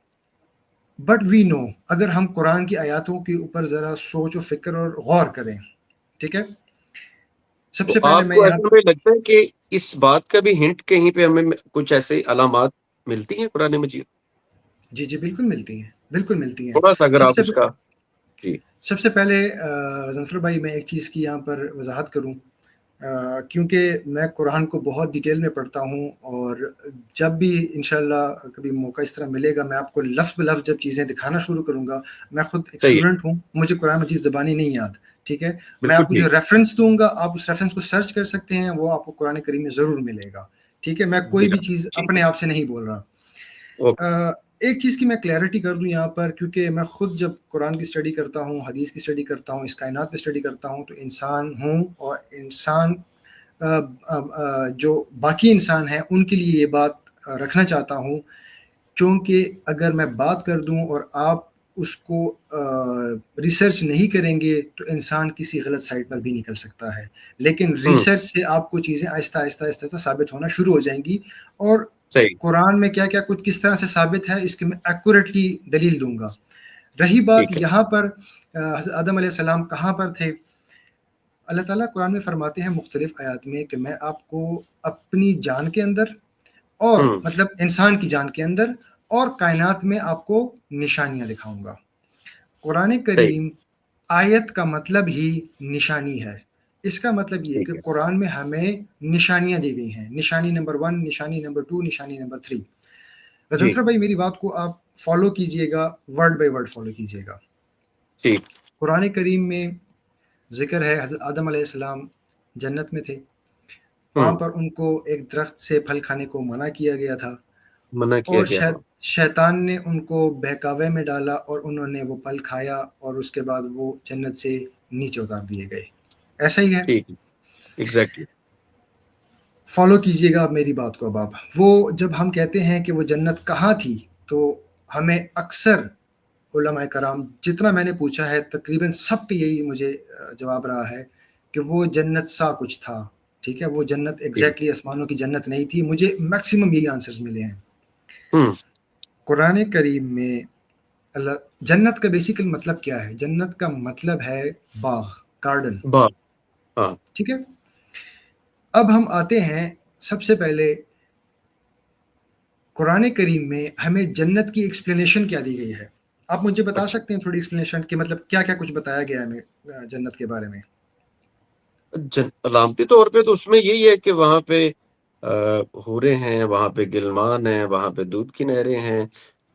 But we know. اگر ہم قرآن کی آیاتوں کے اوپر ذرا سوچ و فکر اور غور کریں، ٹھیک ہے، سب تو سے پہلے آپ میں کو یہاں ایسا میں لگتا ہے کہ اس بات کا بھی ہنٹ کہیں پہ ہمیں کچھ ایسے علامات ملتی ہیں قرآن مجید؟ جی بالکل ملتی ہیں، بالکل ملتی ہیں. تھوڑا سا اگر سب آپ سے اس کا. جی سب سے پہلے ظفر بھائی میں ایک چیز کی یہاں پر وضاحت کروں، کیونکہ میں قرآن کو بہت ڈیٹیل میں پڑھتا ہوں، اور جب بھی انشاءاللہ کبھی موقع اس طرح ملے گا میں آپ کو لفظ بہ لفظ جب چیزیں دکھانا شروع کروں گا. میں خود ایک صحیح ہے، اسٹوڈنٹ ہوں، مجھے قرآن مجید زبانی نہیں یاد، ٹھیک ہے. میں بالکل آپ کو جو ٹھیک. ریفرنس دوں گا آپ اس ریفرنس کو سرچ کر سکتے ہیں، وہ آپ کو قرآن کریم میں ضرور ملے گا. ٹھیک ہے، میں کوئی بھی چیز ٹھیک اپنے ہے. آپ سے نہیں بول رہا. اوکے. ایک چیز کی میں کلیئرٹی کر دوں یہاں پر، کیونکہ میں خود جب قرآن کی اسٹڈی کرتا ہوں، حدیث کی اسٹڈی کرتا ہوں، اس کائنات پہ اسٹڈی کرتا ہوں، تو انسان ہوں، اور انسان جو باقی انسان ہیں ان کے لیے یہ بات رکھنا چاہتا ہوں، چونکہ اگر میں بات کر دوں اور آپ اس کو ریسرچ نہیں کریں گے تو انسان کسی غلط سائٹ پر بھی نکل سکتا ہے. لیکن ریسرچ سے آپ کو چیزیں آہستہ آہستہ آہستہ آہستہ ثابت ہونا شروع ہو جائیں گی. اور صحیح. قرآن میں کیا کیا کچھ کس طرح سے ثابت ہے اس کی میں ایکوریٹلی دلیل دوں گا. رہی بات ٹھیک ہے. یہاں پر حضرت آدم علیہ السلام کہاں پر تھے، اللہ تعالیٰ قرآن میں فرماتے ہیں مختلف آیات میں کہ میں آپ کو اپنی جان کے اندر، اور مطلب انسان کی جان کے اندر اور کائنات میں آپ کو نشانیاں دکھاؤں گا. قرآن صحیح. کریم آیت کا مطلب ہی نشانی ہے. اس کا مطلب یہ ہے ٹھیک کہ ہے. قرآن میں ہمیں نشانیاں دی گئی ہیں. نشانی نمبر 1، نشانی نمبر 2، نشانی نمبر 3. جی غضنفر بھائی میری بات کو آپ فالو کیجئے گا، ورڈ بائی ورڈ فالو کیجئے گا. ٹھیک. قرآن کریم میں ذکر ہے حضرت آدم علیہ السلام جنت میں تھے، وہاں پر ان کو ایک درخت سے پھل کھانے کو منع کیا گیا تھا، منع کیا اور گیا تھا. شیطان نے ان کو بہکاوے میں ڈالا اور انہوں نے وہ پھل کھایا، اور اس کے بعد وہ جنت سے نیچے اتار دیے گئے. ایسا ہی ہے، ٹھیک ہے. ایگزیکٹلی. فالو کیجئے گا میری بات کو. اب آپ وہ جب ہم کہتے ہیں کہ وہ جنت کہاں تھی، تو ہمیں اکثر علماء کرام جتنا میں نے پوچھا ہے تقریباً سب کا یہی مجھے جواب رہا ہے کہ وہ جنت سا کچھ تھا. ٹھیک ہے، وہ جنت ایگزیکٹلی آسمانوں کی جنت نہیں تھی. مجھے میکسیمم یہی آنسرز ملے ہیں. قرآن کریم میں اللہ جنت کا بیسیکل مطلب کیا ہے؟ جنت کا مطلب ہے باغ، گارڈن. بات. ہاں. ٹھیک ہے، اب ہم آتے ہیں سب سے پہلے قرآن کریم میں ہمیں جنت کی ایکسپلینیشن کیا دی گئی ہے. آپ مجھے بتا اچھا. سکتے ہیں تھوڑی ایکسپلینیشن کہ مطلب کیا کیا کچھ بتایا گیا ہے ہمیں جنت کے بارے میں؟ علامتی طور پہ تو اس میں یہی ہے کہ وہاں پہ حوریں ہیں، وہاں پہ گلمان ہیں، وہاں پہ دودھ کی نہریں ہیں.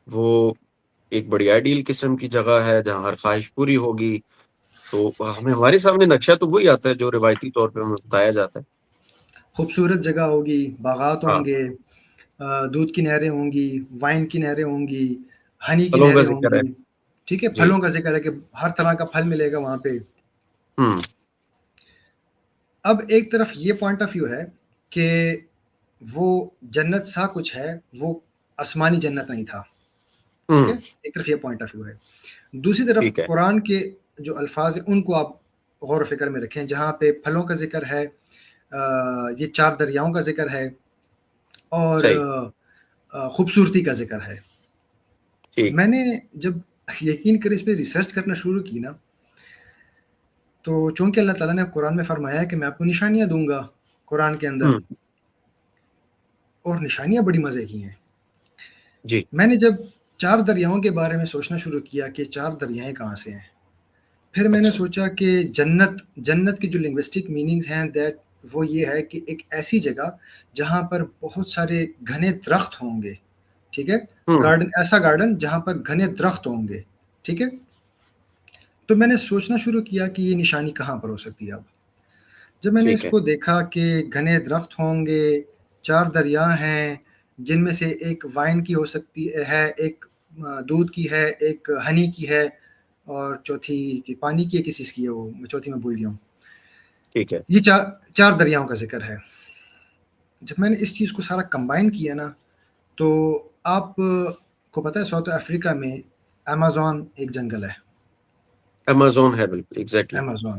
وہ ایک بڑی آئیڈیل قسم کی جگہ ہے جہاں ہر خواہش پوری ہوگی. تو ہمیں ہمارے سامنے نقشہ تو وہی آتا ہے جو روایتی طور پہ ہمیں بتایا جاتا ہے. خوبصورت جگہ ہوگی، باغات ہاں. ہوں گے، دودھ کی نہریں ہوں گی، وائن کی نہریں ہوں گی، ہنی کی پھلوں کا نہریں ہوں ذکر ہے. گی. ٹھیک ہے، جی. پھلوں کا ذکر ہے کہ ہر طرح کا پھل ملے گا وہاں پہ. ہوں. اب ایک طرف یہ پوائنٹ آف ویو ہے کہ وہ جنت سا کچھ ہے، وہ آسمانی جنت نہیں تھا. ٹھیک ہے، ایک طرف یہ پوائنٹ آف ویو ہے. دوسری طرف ٹھیک ہے. قرآن کے جو الفاظ ہیں ان کو آپ غور و فکر میں رکھیں. جہاں پہ پھلوں کا ذکر ہے، یہ 4 دریاؤں کا ذکر ہے، اور صحیح. خوبصورتی کا ذکر ہے. ٹھیک. میں نے جب یقین کر اس پہ ریسرچ کرنا شروع کی نا، تو چونکہ اللہ تعالیٰ نے قرآن میں فرمایا ہے کہ میں آپ کو نشانیاں دوں گا قرآن کے اندر، اور نشانیاں بڑی مزے کی ہیں. جی. میں نے جب 4 دریاؤں کے بارے میں سوچنا شروع کیا کہ 4 دریائیں کہاں سے ہیں، پھر میں نے اچھا. سوچا کہ جنت کی جو لنگوسٹک میننگ ہیں دیٹ وہ یہ ہے کہ ایک ایسی جگہ جہاں پر بہت سارے گھنے درخت ہوں گے. ٹھیک ہے، گارڈن، ایسا گارڈن جہاں پر گھنے درخت ہوں گے. ٹھیک ہے، تو میں نے سوچنا شروع کیا کہ یہ نشانی کہاں پر ہو سکتی ہے. اب جب میں نے اس ٹھیک ہے. کو دیکھا کہ گھنے درخت ہوں گے، 4 دریا ہیں، جن میں سے ایک وائن کی ہو سکتی ہے، ایک دودھ کی ہے، ایک ہنی کی ہے، اور چوتھی کی پانی کی ہے، کسی کی ہے وہ چوتھی میں بھول گیا ہوں. ٹھیک ہے. یہ 4 دریاؤں کا ذکر ہے. جب میں نے اس چیز کو سارا کمبائن کیا نا، تو آپ کو پتہ ہے ساؤتھ افریقہ میں امیزون ایک جنگل ہے. امیزون ہے، بالکل ایگزیکٹلی. امیزون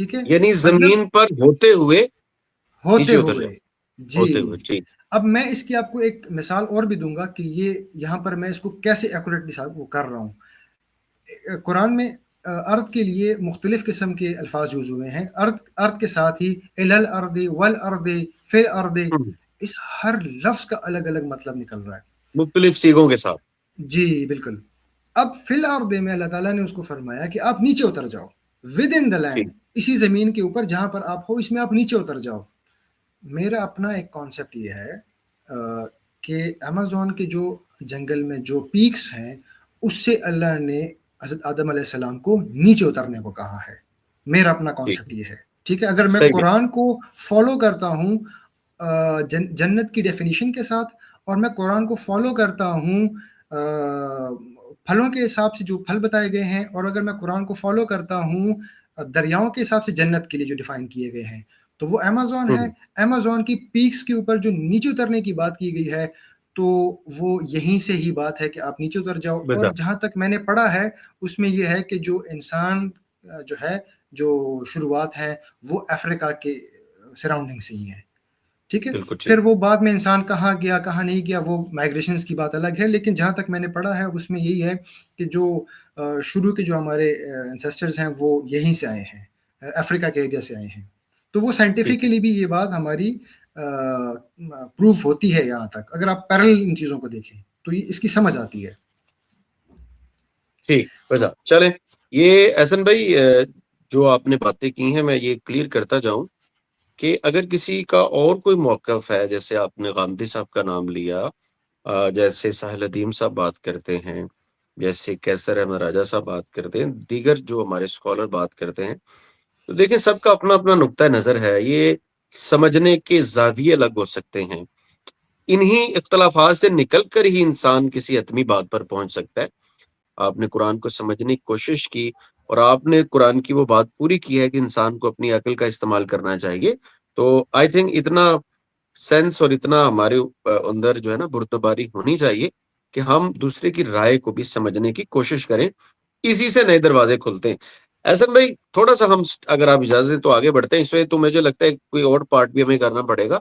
ٹھیک ہے، یعنی مطلب زمین پر ہوتے ہوئے ہوتے نیچے اتر ہوئے، جاؤ، جی۔ ہوتے ہوئے، ٹھیک اب میں اس کی آپ کو ایک مثال اور بھی دوں گا کہ یہ یہاں پر میں اس کو کیسے ایکوریٹلی وہ کر رہا ہوں۔ قرآن میں ارد کے لیے مختلف قسم کے الفاظ یوز ہوئے ہیں، ارد کے ساتھ ہی الل ارد والارض فی الارض، اس ہر لفظ کا الگ الگ مطلب نکل رہا ہے مختلف سیغوں کے ساتھ، جی بالکل۔ اب فی الارض میں اللہ تعالیٰ نے اس کو فرمایا کہ آپ نیچے اتر جاؤ، ود ان دا ٹھیک لینڈ، اسی زمین کے اوپر جہاں پر آپ ہو اس میں آپ نیچے اتر جاؤ۔ میرا اپنا ایک کانسیپٹ یہ ہے کہ امیزون کے جو جنگل میں جو پیکس ہیں اس سے اللہ نے حضرت آدم علیہ السلام کو نیچے اترنے کو کہا ہے، میرا اپنا ٹھیک، کانسیپٹ یہ ہے، ٹھیک ہے۔ اگر میں صحیح قرآن کو فالو کرتا ہوں جنت کی ڈیفینیشن کے ساتھ، اور میں قرآن کو فالو کرتا ہوں پھلوں کے حساب سے جو پھل بتائے گئے ہیں، اور اگر میں قرآن کو فالو کرتا ہوں دریاؤں کے حساب سے جنت کے لیے جو ڈیفائن کیے گئے ہیں، تو وہ امیزون ہے۔ امیزون کی پیکس کے اوپر جو نیچے اترنے کی بات کی گئی ہے تو وہ یہیں سے ہی بات ہے کہ آپ نیچے اتر جاؤ۔ اور بتا، جہاں تک میں نے پڑھا ہے اس میں یہ ہے کہ جو انسان جو ہے جو شروعات ہے وہ افریقہ کے سراؤنڈنگ سے ہی ہے، ٹھیک ہے۔ بالکل پھر ٹھیک، وہ بعد میں انسان کہاں گیا کہاں نہیں گیا وہ مائگریشنز کی بات الگ ہے، لیکن جہاں تک میں نے پڑھا ہے اس میں یہی ہے کہ جو شروع کے جو ہمارے انسیسٹرز ہیں وہ یہیں سے آئے ہیں، افریقہ کے ایریا سے آئے ہیں۔ تو وہ ٹھیک ہے، سائنٹیفکلی بھی یہ بات ہماری پروف ہوتی ہے یہاں تک، اگر آپ پیرل ان چیزوں کو دیکھیں تو یہ اس کی سمجھ آتی ہے۔ ٹھیک تو بتا چلیں۔ یہ احسن بھائی جو آپ نے باتیں کی ہیں میں یہ کلیئر کرتا جاؤں کہ اگر کسی کا اور کوئی موقف ہے، جیسے آپ نے غامدی صاحب کا نام لیا، جیسے ساحل ادیم صاحب بات کرتے ہیں، جیسے کیسر احمد راجہ صاحب بات کرتے ہیں، دیگر جو ہمارے اسکالر بات کرتے ہیں، تو دیکھیں سب کا اپنا اپنا نقطہ نظر ہے، یہ سمجھنے کے زاویے الگ ہو سکتے ہیں، انہی اختلافات سے نکل کر ہی انسان کسی حتمی بات پر پہنچ سکتا ہے۔ آپ نے قرآن کو سمجھنے کی کوشش کی اور آپ نے قرآن کی وہ بات پوری کی ہے کہ انسان کو اپنی عقل کا استعمال کرنا چاہیے، تو آئی تھنک اتنا سینس اور اتنا ہمارے اندر جو ہے نا برتباری ہونی چاہیے کہ ہم دوسرے کی رائے کو بھی سمجھنے کی کوشش کریں، اسی سے نئے دروازے کھلتے ہیں۔ احسن بھائی تھوڑا سا ہم اگر آپ اجازت دیں تو آگے بڑھتے ہیں، اس میں تو مجھے لگتا ہے کوئی اور پارٹ بھی ہمیں کرنا پڑے گا۔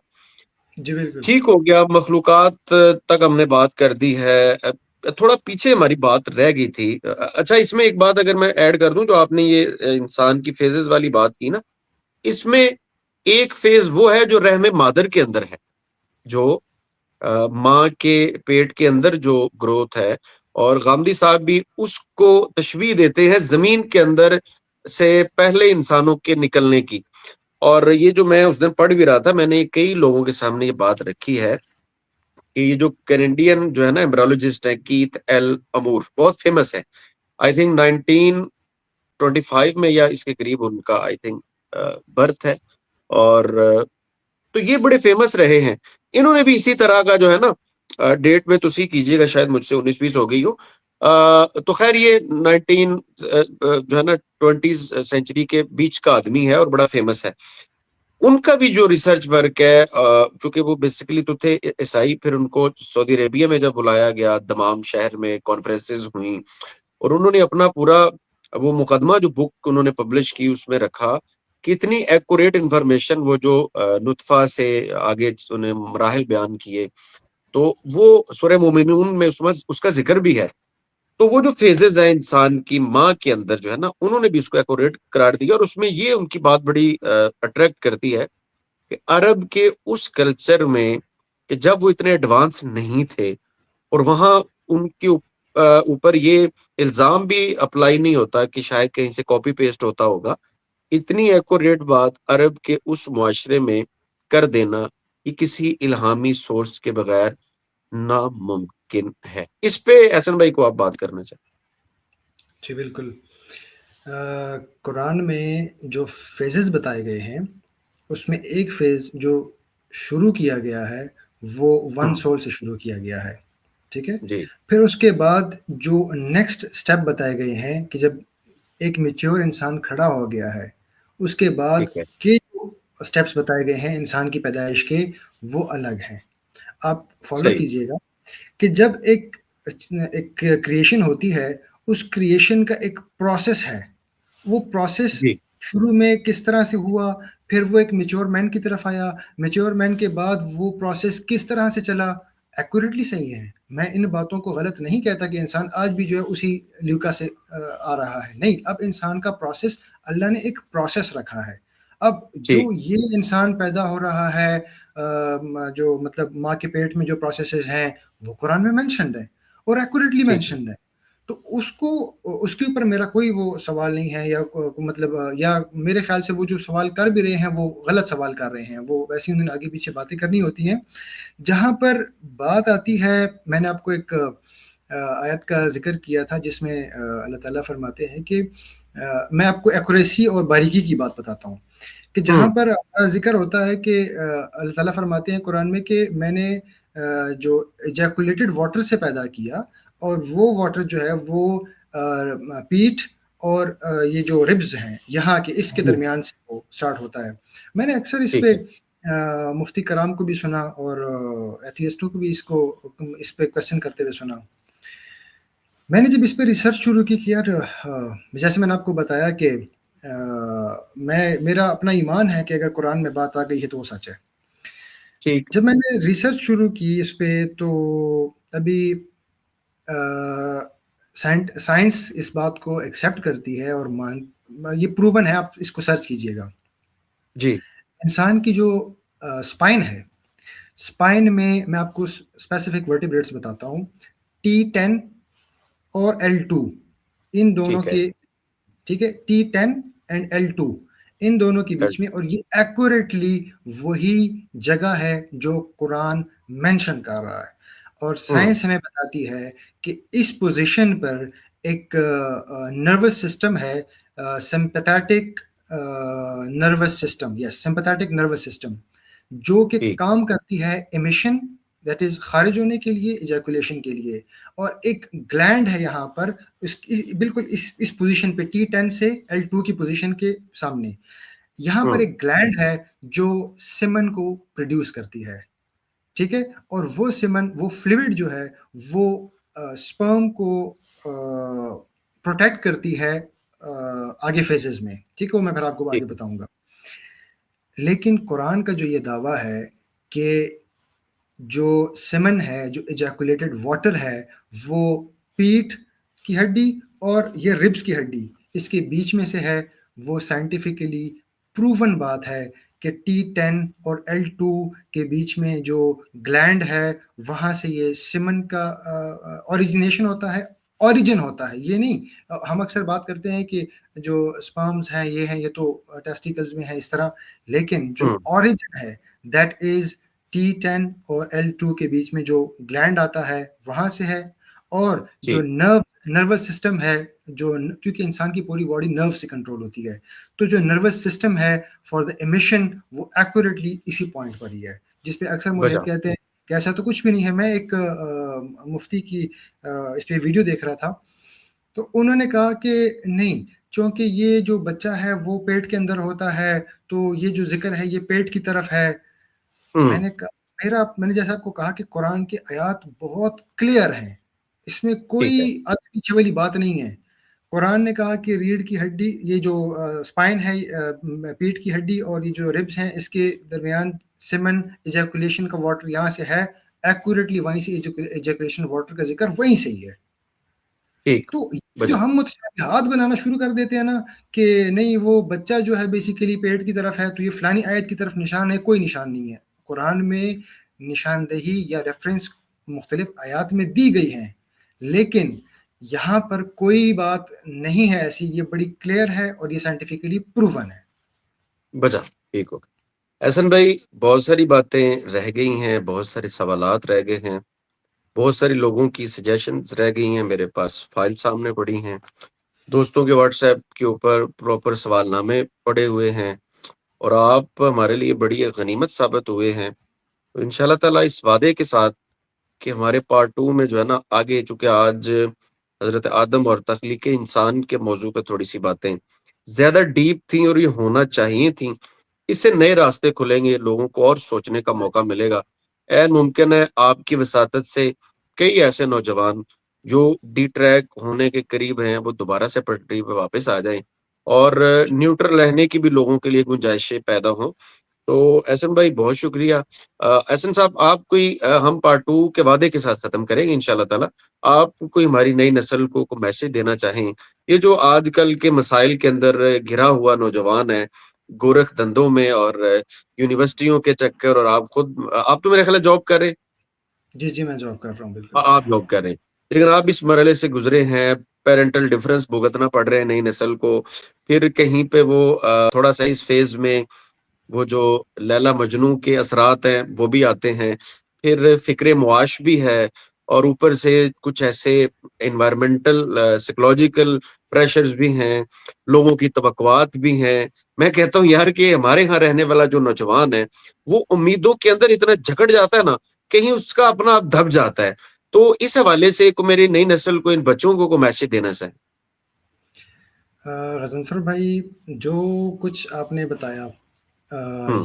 جی بالکل ٹھیک ہو گیا، مخلوقات تک ہم نے بات کر دی ہے، تھوڑا پیچھے ہماری بات رہ گئی تھی۔ اچھا اس میں ایک بات اگر میں ایڈ کر دوں، جو آپ نے یہ انسان کی فیزز والی بات کی نا، اس میں ایک فیز وہ ہے جو رحم مادر کے اندر ہے، جو ماں کے پیٹ کے اندر جو گروتھ ہے، اور غامدی صاحب بھی اس کو تشبیہ دیتے ہیں زمین کے اندر سے پہلے انسانوں کے نکلنے کی۔ اور یہ جو میں اس دن پڑھ بھی رہا تھا، میں نے کئی لوگوں کے سامنے یہ بات رکھی ہے کہ یہ جو کینیڈین جو ہے نا ایمبرولوجسٹ ہے کیتھ ایل امور، بہت فیمس ہے، آئی تھنک 1925 میں یا اس کے قریب ان کا آئی تھنک برتھ ہے، اور تو یہ بڑے فیمس رہے ہیں۔ انہوں نے بھی اسی طرح کا جو ہے نا ڈیٹ میں تو کیجیے گا، شاید مجھ سے 19-20 ہو گئی ہو، تو خیر یہ 19 جو ہے نا 20 سینچری کے بیچ کا آدمی ہے اور بڑا فیمس ہے۔ ان کا بھی جو ریسرچ ورک ہے، چونکہ وہ بیسیکلی تو تھے عیسائی، پھر ان کو سعودی عربیہ میں جب بلایا گیا، دمام شہر میں کانفرنسز ہوئیں، اور انہوں نے اپنا پورا وہ مقدمہ جو بک انہوں نے پبلش کی اس میں رکھا کہ اتنی ایکوریٹ انفارمیشن، وہ جو نطفہ سے آگے انہیں مراحل بیان کیے، تو وہ سورہ مومنون میں اس کا ذکر بھی ہے۔ تو وہ جو فیزز ہیں انسان کی ماں کے اندر جو ہے نا، انہوں نے بھی اس کو ایکوریٹ قرار دیا، اور اس میں یہ ان کی بات بڑی اٹریکٹ کرتی ہے کہ عرب کے اس کلچر میں کہ جب وہ اتنے ایڈوانس نہیں تھے، اور وہاں ان کے اوپر یہ الزام بھی اپلائی نہیں ہوتا کہ شاید کہیں سے کاپی پیسٹ ہوتا ہوگا، اتنی ایکوریٹ بات عرب کے اس معاشرے میں کر دینا یہ کسی الہامی سورس کے بغیر ناممکن ہے۔ اس پہ احسن بھائی کو آپ بات کرنا چاہیں۔ جی بالکل۔ قرآن میں جو فیزز بتائے گئے ہیں اس میں ایک فیز جو شروع کیا گیا ہے وہ ون سول سے شروع کیا گیا ہے، ٹھیک ہے۔ جی پھر اس کے بعد جو نیکسٹ سٹیپ بتائے گئے ہیں کہ جب ایک میچور انسان کھڑا ہو گیا ہے، اس کے بعد ٹھیک ہے، کے جو سٹیپس بتائے گئے ہیں انسان کی پیدائش کے وہ الگ ہیں۔ آپ فالو صحیح، کیجئے گا کہ جب ایک کریشن ہوتی ہے، اس کریشن کا ایک پروسیس ہے، وہ پروسیس جی شروع میں کس طرح سے ہوا، پھر وہ ایک میچور مین کی طرف آیا، میچور مین کے بعد وہ پروسیس کس طرح سے چلا، ایکوریٹلی صحیح ہے. میں ان باتوں کو غلط نہیں کہتا کہ انسان آج بھی جو ہے اسی لیوکا سے آ رہا ہے، نہیں. اب انسان کا پروسیس، اللہ نے ایک پروسیس رکھا ہے. اب جو ٹھیک یہ انسان پیدا ہو رہا ہے، جو مطلب ماں کے پیٹ میں جو پروسیسز ہیں وہ قرآن میں مینشنڈ ہے اور ایکوریٹلی ٹھیک ہے مینشنڈ ہے. تو اس کے اوپر میرا کوئی وہ سوال نہیں ہے، یا مطلب یا میرے خیال سے وہ جو سوال کر بھی رہے ہیں وہ غلط سوال کر رہے ہیں، وہ ویسے انہوں نے آگے پیچھے باتیں کرنی ہوتی ہیں. جہاں پر بات آتی ہے، میں نے آپ کو ایک آیت کا ذکر کیا تھا جس میں اللہ تعالیٰ فرماتے ہیں کہ میں آپ کو ایکوریسی اور باریکی کی بات بتاتا ہوں، کہ جہاں ہوں پر ذکر ہوتا ہے کہ اللہ تعالیٰ فرماتے ہیں قرآن میں کہ میں نے جو ایجیکولیٹڈ واٹر سے پیدا کیا، اور وہ واٹر جو ہے وہ پیٹھ اور یہ جو ربز ہیں یہاں کے، اس کے جی درمیان سے وہ سٹارٹ ہوتا ہے. میں نے اکثر اس ٹھیک پہ ہے مفتی کرام کو بھی سنا اور ایتھیسٹوں کو بھی اس پہ کوشچن کرتے ہوئے سنا. میں نے جب اس پہ ریسرچ شروع کی کہ یار جیسے میں نے آپ کو بتایا کہ میرا اپنا ایمان ہے کہ اگر قرآن میں بات آ گئی ہے تو وہ سچ ہے. ٹھیک جب میں نے ریسرچ شروع کی اس پہ تو ابھی سائنس اس بات کو ایکسیپٹ کرتی ہے اور یہ پروون ہے، آپ اس کو سرچ کیجئے گا. جی انسان کی جو اسپائن ہے، اسپائن میں آپ کو اسپیسیفک ورٹیبریٹس بتاتا ہوں. T10 اور L2 ان دونوں ٹھیک ہے کے، ٹھیک ہے، T10 اینڈ L2 ان دونوں کے بیچ میں، اور یہ ایکوریٹلی وہی جگہ ہے جو قرآن مینشن کر رہا ہے. اور ہوں سائنس ہمیں بتاتی ہے کہ اس پوزیشن پر ایک نروس سسٹم ہے، سمپیتھیٹک نروس سسٹم، یس سمپیتھیٹک نروس سسٹم، جو کہ ٹھیک کام کرتی ہے ایمیشن، دیٹ از خارج ہونے کے لیے، ایجیکولیشن کے لیے. اور ایک گلینڈ ہے یہاں پر، بالکل اس پوزیشن پہ T10 سے L2 کی پوزیشن کے سامنے یہاں پر ہوں ایک گلینڈ ہے جو سیمن کو پروڈیوس کرتی ہے، ٹھیک ہے. اور وہ سیمن، وہ فلوئڈ جو ہے وہ سپرم کو پروٹیکٹ کرتی ہے آگے فیزز میں، ٹھیک ہے، وہ میں پھر آپ کو ٹھیک آگے بتاؤں گا. لیکن قرآن کا جو یہ دعویٰ ہے کہ جو سیمن ہے، جو ایجیکولیٹڈ واٹر ہے، وہ پیٹھ کی ہڈی اور یہ ربس کی ہڈی اس کے بیچ میں سے ہے، وہ سائنٹیفکلی پروون بات ہے کہ T10 اور L2 کے بیچ میں جو گلینڈ ہے وہاں سے یہ سیمن کا اوریجنیشن ہوتا ہے، اوریجن ہوتا ہے. یہ نہیں، ہم اکثر بات کرتے ہیں کہ جو سپرمز ہیں یہ ہیں، یہ تو ٹیسٹیکلز میں ہے اس طرح، لیکن جو ہوں اوریجن ہے دیٹ از T10 اور L2 کے بیچ میں جو گلینڈ آتا ہے وہاں سے ہے. اور جو ٹھیک نروس سسٹم ہے، جو کیونکہ انسان کی پوری باڈی نرو سے کنٹرول ہوتی ہے، تو جو نروس سسٹم ہے فار دا ایمیشن وہ ایکوریٹلی اسی پوائنٹ پر ہی ہے، جس پہ اکثر بجا ملحد کہتے ہیں کہ ایسا تو کچھ بھی نہیں ہے. میں ایک مفتی کی اس پہ ویڈیو دیکھ رہا تھا، تو انہوں نے کہا کہ نہیں، چونکہ یہ جو بچہ ہے وہ پیٹ کے اندر ہوتا ہے تو یہ جو ذکر ہے یہ پیٹ کی طرف ہے. ہوں میں نے جیسا آپ کو کہا کہ قرآن کی آیات بہت کلیئر ہیں، اس میں کوئی ٹھیک ہے آگے پیچھے والی بات نہیں ہے. قرآن نے کہا کہ ریڑھ کی ہڈی، یہ جو اسپائن ہے، پیٹھ کی ہڈی اور یہ جو ربس ہیں اس کے درمیان سیمن ایجیکولیشن کا واٹر یہاں سے ہے، ایکوریٹلی وہیں سے ایجیکولیشن واٹر کا ذکر وہیں سے ہی ہے. ٹھیک تو جو بجا ہم متشابہات بنانا شروع کر دیتے ہیں نا کہ نہیں وہ بچہ جو ہے بیسیکلی پیٹ کی طرف ہے تو یہ فلانی آیت کی طرف نشان ہے، کوئی نشان نہیں ہے. قرآن میں نشاندہی یا ریفرنس مختلف آیات میں دی گئی ہیں، لیکن یہاں پر کوئی بات نہیں ہے ایسی، یہ بڑی کلیئر ہے اور یہ سائنٹیفکلی پروون ہے. بجا ٹھیک ہو گیا. احسن بھائی، بہت ساری باتیں رہ گئی ہیں، بہت سارے سوالات رہ گئے ہیں، بہت سارے لوگوں کی سجیشنز رہ گئی ہیں. میرے پاس فائل سامنے پڑی ہیں، دوستوں کے واٹس ایپ کے اوپر پراپر سوال نامے پڑے ہوئے ہیں، اور آپ ہمارے لیے بڑی غنیمت ثابت ہوئے ہیں. تو ان شاء اللہ تعالیٰ اس وعدے کے ساتھ کہ ہمارے پارٹ 2 میں جو ہے نا آگے، چونکہ آج حضرت آدم اور تخلیق انسان کے موضوع پہ تھوڑی سی باتیں زیادہ ڈیپ تھیں اور یہ ہونا چاہیے تھیں. اس سے نئے راستے کھلیں گے، لوگوں کو اور سوچنے کا موقع ملے گا. ممکن ہے آپ کی وساطت سے کئی ایسے نوجوان جو ڈی ٹریک ہونے کے قریب ہیں وہ دوبارہ سے پٹری پہ واپس آ جائیں اور نیوٹرل رہنے کی بھی لوگوں کے لیے گنجائشیں پیدا ہوں. تو احسن بھائی بہت شکریہ. احسن صاحب آپ کوئی ہم پارٹ 2 کے وعدے کے ساتھ ختم کریں گے انشاءاللہ تعالی. آپ کوئی ہماری نئی نسل کو میسج دینا چاہیں؟ یہ جو آج کل کے مسائل کے اندر گھرا ہوا نوجوان ہے گورکھ دھندوں میں اور یونیورسٹیوں کے چکر، اور آپ تو میرے خیال جاب کر رہے، جی میں جاب کر رہا ہوں بالکل. آپ جاب کر رہے ہیں، لیکن آپ اس مرحلے سے گزرے ہیں، پیرنٹل ڈفرنس بھگتنا پڑ رہے ہیں نئی نسل کو، پھر کہیں پہ وہ تھوڑا سا اس فیز میں وہ جو لیلا مجنوں کے اثرات ہیں وہ بھی آتے ہیں، پھر فکر معاش بھی ہے، اور اوپر سے کچھ ایسے انوائرمنٹل سائیکولوجیکل پریشرز بھی ہیں، لوگوں کی توقعات بھی ہیں. میں کہتا ہوں یار کہ ہمارے ہاں رہنے والا جو نوجوان ہے وہ امیدوں کے اندر اتنا جکڑ جاتا ہے نا، کہیں اس کا اپنا آپ دب جاتا ہے. تو اس حوالے سے میری نئی نسل کو، ان بچوں کو میسج دینا چاہیں. غضنفر بھائی، جو کچھ آپ نے بتایا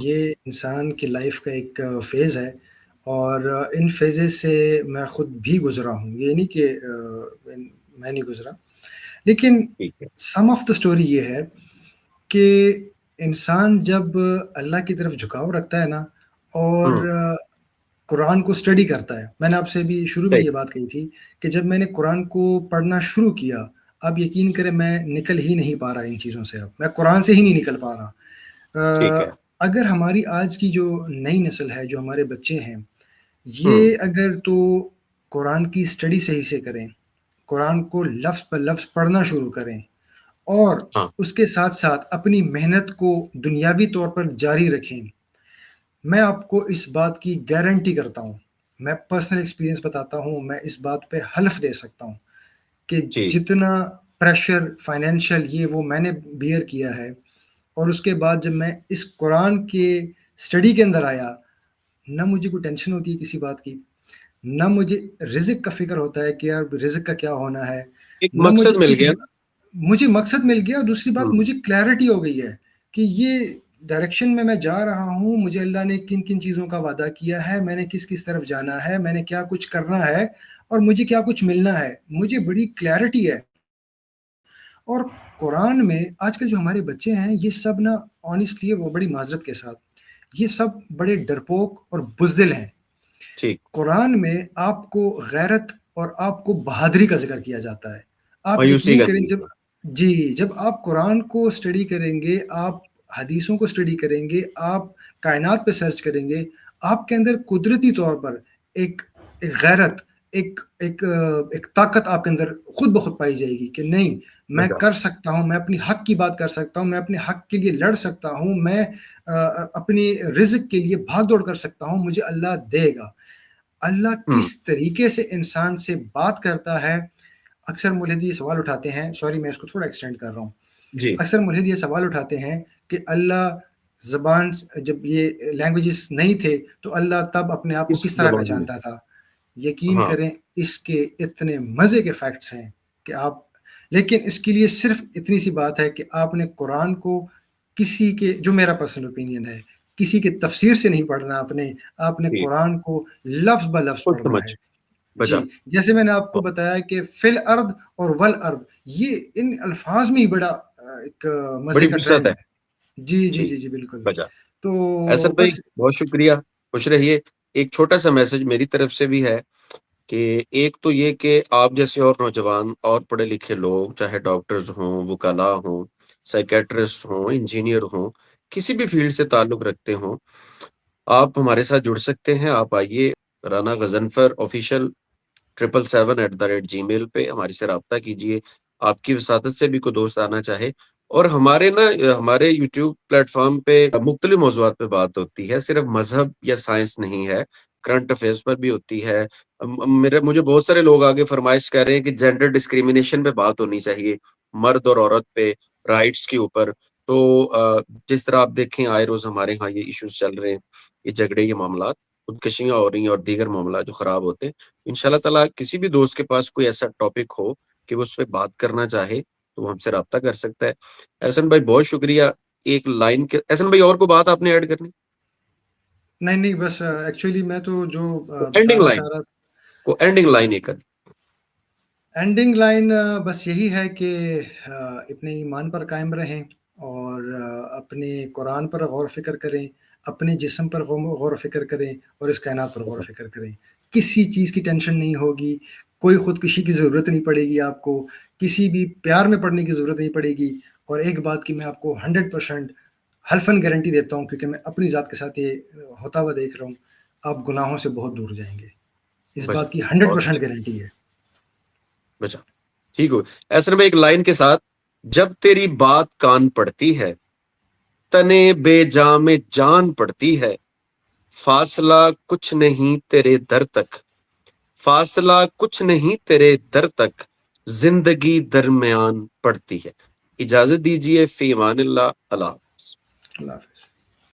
یہ انسان کی لائف کا ایک فیز ہے، اور ان فیزز سے میں خود بھی گزرا ہوں. یہ نہیں کہ میں نہیں گزرا، لیکن ٹھیک ہے. سم آف دا اسٹوری یہ ہے کہ انسان جب اللہ کی طرف جھکاؤ رکھتا ہے نا، اور قرآن کو اسٹڈی کرتا ہے. میں نے آپ سے بھی شروع میں یہ بات کہی تھی کہ جب میں نے قرآن کو پڑھنا شروع کیا، اب یقین کریں میں نکل ہی نہیں پا رہا ان چیزوں سے. اب میں قرآن سے ہی نہیں نکل پا ٹھیک رہا. ہے. اگر ہماری آج کی جو نئی نسل ہے، جو ہمارے بچے ہیں، یہ اگر تو قرآن کی اسٹڈی صحیح سے کریں، قرآن کو لفظ پر لفظ پڑھنا شروع کریں، اور ہاں اس کے ساتھ ساتھ اپنی محنت کو دنیاوی طور پر جاری رکھیں، میں آپ کو اس بات کی گارنٹی کرتا ہوں، میں پرسنل ایکسپیرینس بتاتا ہوں، میں اس بات پہ حلف دے سکتا ہوں کہ جی جتنا پریشر فائنینشیل یہ وہ میں نے بیئر کیا ہے، اور اس کے بعد جب میں اس قرآن کے اسٹڈی کے اندر آیا، نہ مجھے کوئی ٹینشن ہوتی ہے کسی بات کی، نہ مجھے رزق کا فکر ہوتا ہے کہ یار رزق کا کیا ہونا ہے، ایک نہ مقصد مجھے مل کسی گیا. مجھے مقصد مل گیا. دوسری بات، ہوں مجھے کلیئرٹی ہو گئی ہے کہ یہ ڈائریکشن میں جا رہا ہوں، مجھے اللہ نے کن کن چیزوں کا وعدہ کیا ہے، میں نے کس کس طرف جانا ہے، میں نے کیا کچھ کرنا ہے، اور مجھے کیا کچھ ملنا ہے. مجھے بڑی کلیئرٹی ہے. اور قرآن میں آج کل جو ہمارے بچے ہیں، یہ سب نا آنیسٹلی، وہ بڑی معذرت کے ساتھ، یہ سب بڑے ڈرپوک اور بزدل ہیں. ٹھیک. قرآن میں آپ کو غیرت اور آپ کو بہادری کا ذکر کیا جاتا ہے. آپ مایوسی یقین کا کریں، نہیں. جب آپ قرآن کو اسٹڈی کریں گے، آپ حدیثوں کو اسٹڈی کریں گے، آپ کائنات پہ سرچ کریں گے، آپ کے اندر قدرتی طور پر ایک غیرت، ایک طاقت آپ کے اندر خود بخود پائی جائے گی کہ نہیں، میں بچا. کر سکتا ہوں، میں اپنی حق کی بات کر سکتا ہوں، میں اپنے حق کے لیے لڑ سکتا ہوں، میں اپنی رزق کے لیے بھاگ دوڑ کر سکتا ہوں، مجھے اللہ دے گا. اللہ کس طریقے سے انسان سے بات کرتا ہے. اکثر ملحد یہ سوال اٹھاتے ہیں، سوری میں اس کو تھوڑا ایکسٹینڈ کر رہا ہوں، جی اکثر ملحد یہ سوال اٹھاتے ہیں کہ اللہ زبان، جب یہ لینگویجز نہیں تھے تو اللہ تب اپنے آپ کو اس کس طرح زبان میں. پہچانتا تھا. یقین ہاں کریں اس کے اتنے مزے کے فیکٹس ہیں کہ آپ، لیکن اس کے لیے صرف اتنی سی بات ہے کہ آپ نے قرآن کو کسی کے، جو میرا پرسنل اوپینین ہے، کسی کے تفسیر سے نہیں پڑھنا. آپ نے ٹھیک. قرآن کو لفظ بہ لفظ خود پڑھنا سمجھ. ہے. بچا. جی، جیسے میں نے آپ کو بتایا کہ فل ارض اور ول ارض، یہ ان الفاظ میں ہی بڑا ایک مزے بڑی کا وسعت ٹرینڈ ہے. ہے. جی جی جی جی جی بالکل. بچا. تو احسن بھائی بس بہت شکریہ، خوش رہیے. ایک چھوٹا سا میسج میری طرف سے بھی ہے کہ ایک تو یہ کہ آپ جیسے اور نوجوان اور پڑھے لکھے لوگ، چاہے ڈاکٹرز ہوں، وکلاء ہوں، سائیکیٹرسٹ ہوں، انجینئر ہوں، کسی بھی فیلڈ سے تعلق رکھتے ہوں، آپ ہمارے ساتھ جڑ سکتے ہیں. آپ آئیے رانا غضنفر آفیشیل 777@gmail پہ ہمارے سے رابطہ کیجیے. آپ کی وساطت سے بھی کوئی دوست آنا چاہے، اور ہمارے یوٹیوب پلیٹ فارم پہ مختلف موضوعات پہ بات ہوتی ہے، صرف مذہب یا سائنس نہیں ہے، کرنٹ افیئرس پر بھی ہوتی ہے. مجھے بہت سارے لوگ آگے فرمائش کر رہے ہیں کہ جینڈر ڈسکریمنیشن پہ بات ہونی چاہیے، مرد اور عورت پہ، رائٹس کے اوپر. تو جس طرح آپ دیکھیں آئے روز ہمارے ہاں یہ ایشوز چل رہے ہیں، یہ جھگڑے، یہ معاملات، خودکشیاں ہو رہی ہیں اور دیگر معاملات جو خراب ہوتے ہیں. انشاءاللہ تعالیٰ کسی بھی دوست کے پاس کوئی ایسا ٹاپک ہو کہ وہ اس پہ بات کرنا چاہے تو وہ ہم سے رابطہ کر سکتا ہے. احسن بھائی بہت شکریہ. ایک لائن کے احسن بھائی اور کو بات آپ نے ایڈ کرنی؟ نہیں بس ایکچولی میں تو جو اینڈنگ بتانا لائن چاہ رہا، کو اینڈنگ لائن ایک اینڈنگ لائن بس یہی ہے کہ اپنے ایمان پر قائم رہیں اور اپنے قرآن پر غور و فکر کریں، اپنے جسم پر غور و فکر کریں اور اس کائنات پر غور و فکر کریں. کسی چیز کی ٹینشن نہیں ہوگی، کوئی خودکشی کی ضرورت نہیں پڑے گی آپ کو، کسی بھی پیار میں پڑنے کی ضرورت نہیں پڑے گی. اور ایک بات کی میں آپ کو 100% حلفاً گارنٹی دیتا ہوں، کیونکہ میں اپنی ذات کے ساتھ یہ ہوتا ہوا دیکھ رہا ہوں، آپ گناہوں سے بہت دور جائیں گے. اس بچا بات کی بہت 100% گارنٹی ہے. بچا ٹھیک ہو. ایسے میں ایک لائن کے ساتھ، جب تیری بات کان پڑتی ہے تنے بے جاں میں جان پڑتی ہے، فاصلہ کچھ نہیں تیرے در تک، فاصلہ کچھ نہیں تیرے در تک، زندگی درمیان پڑتی ہے. اجازت دیجیے، فی امان اللہ. اللہ حافظ. اللہ حافظ.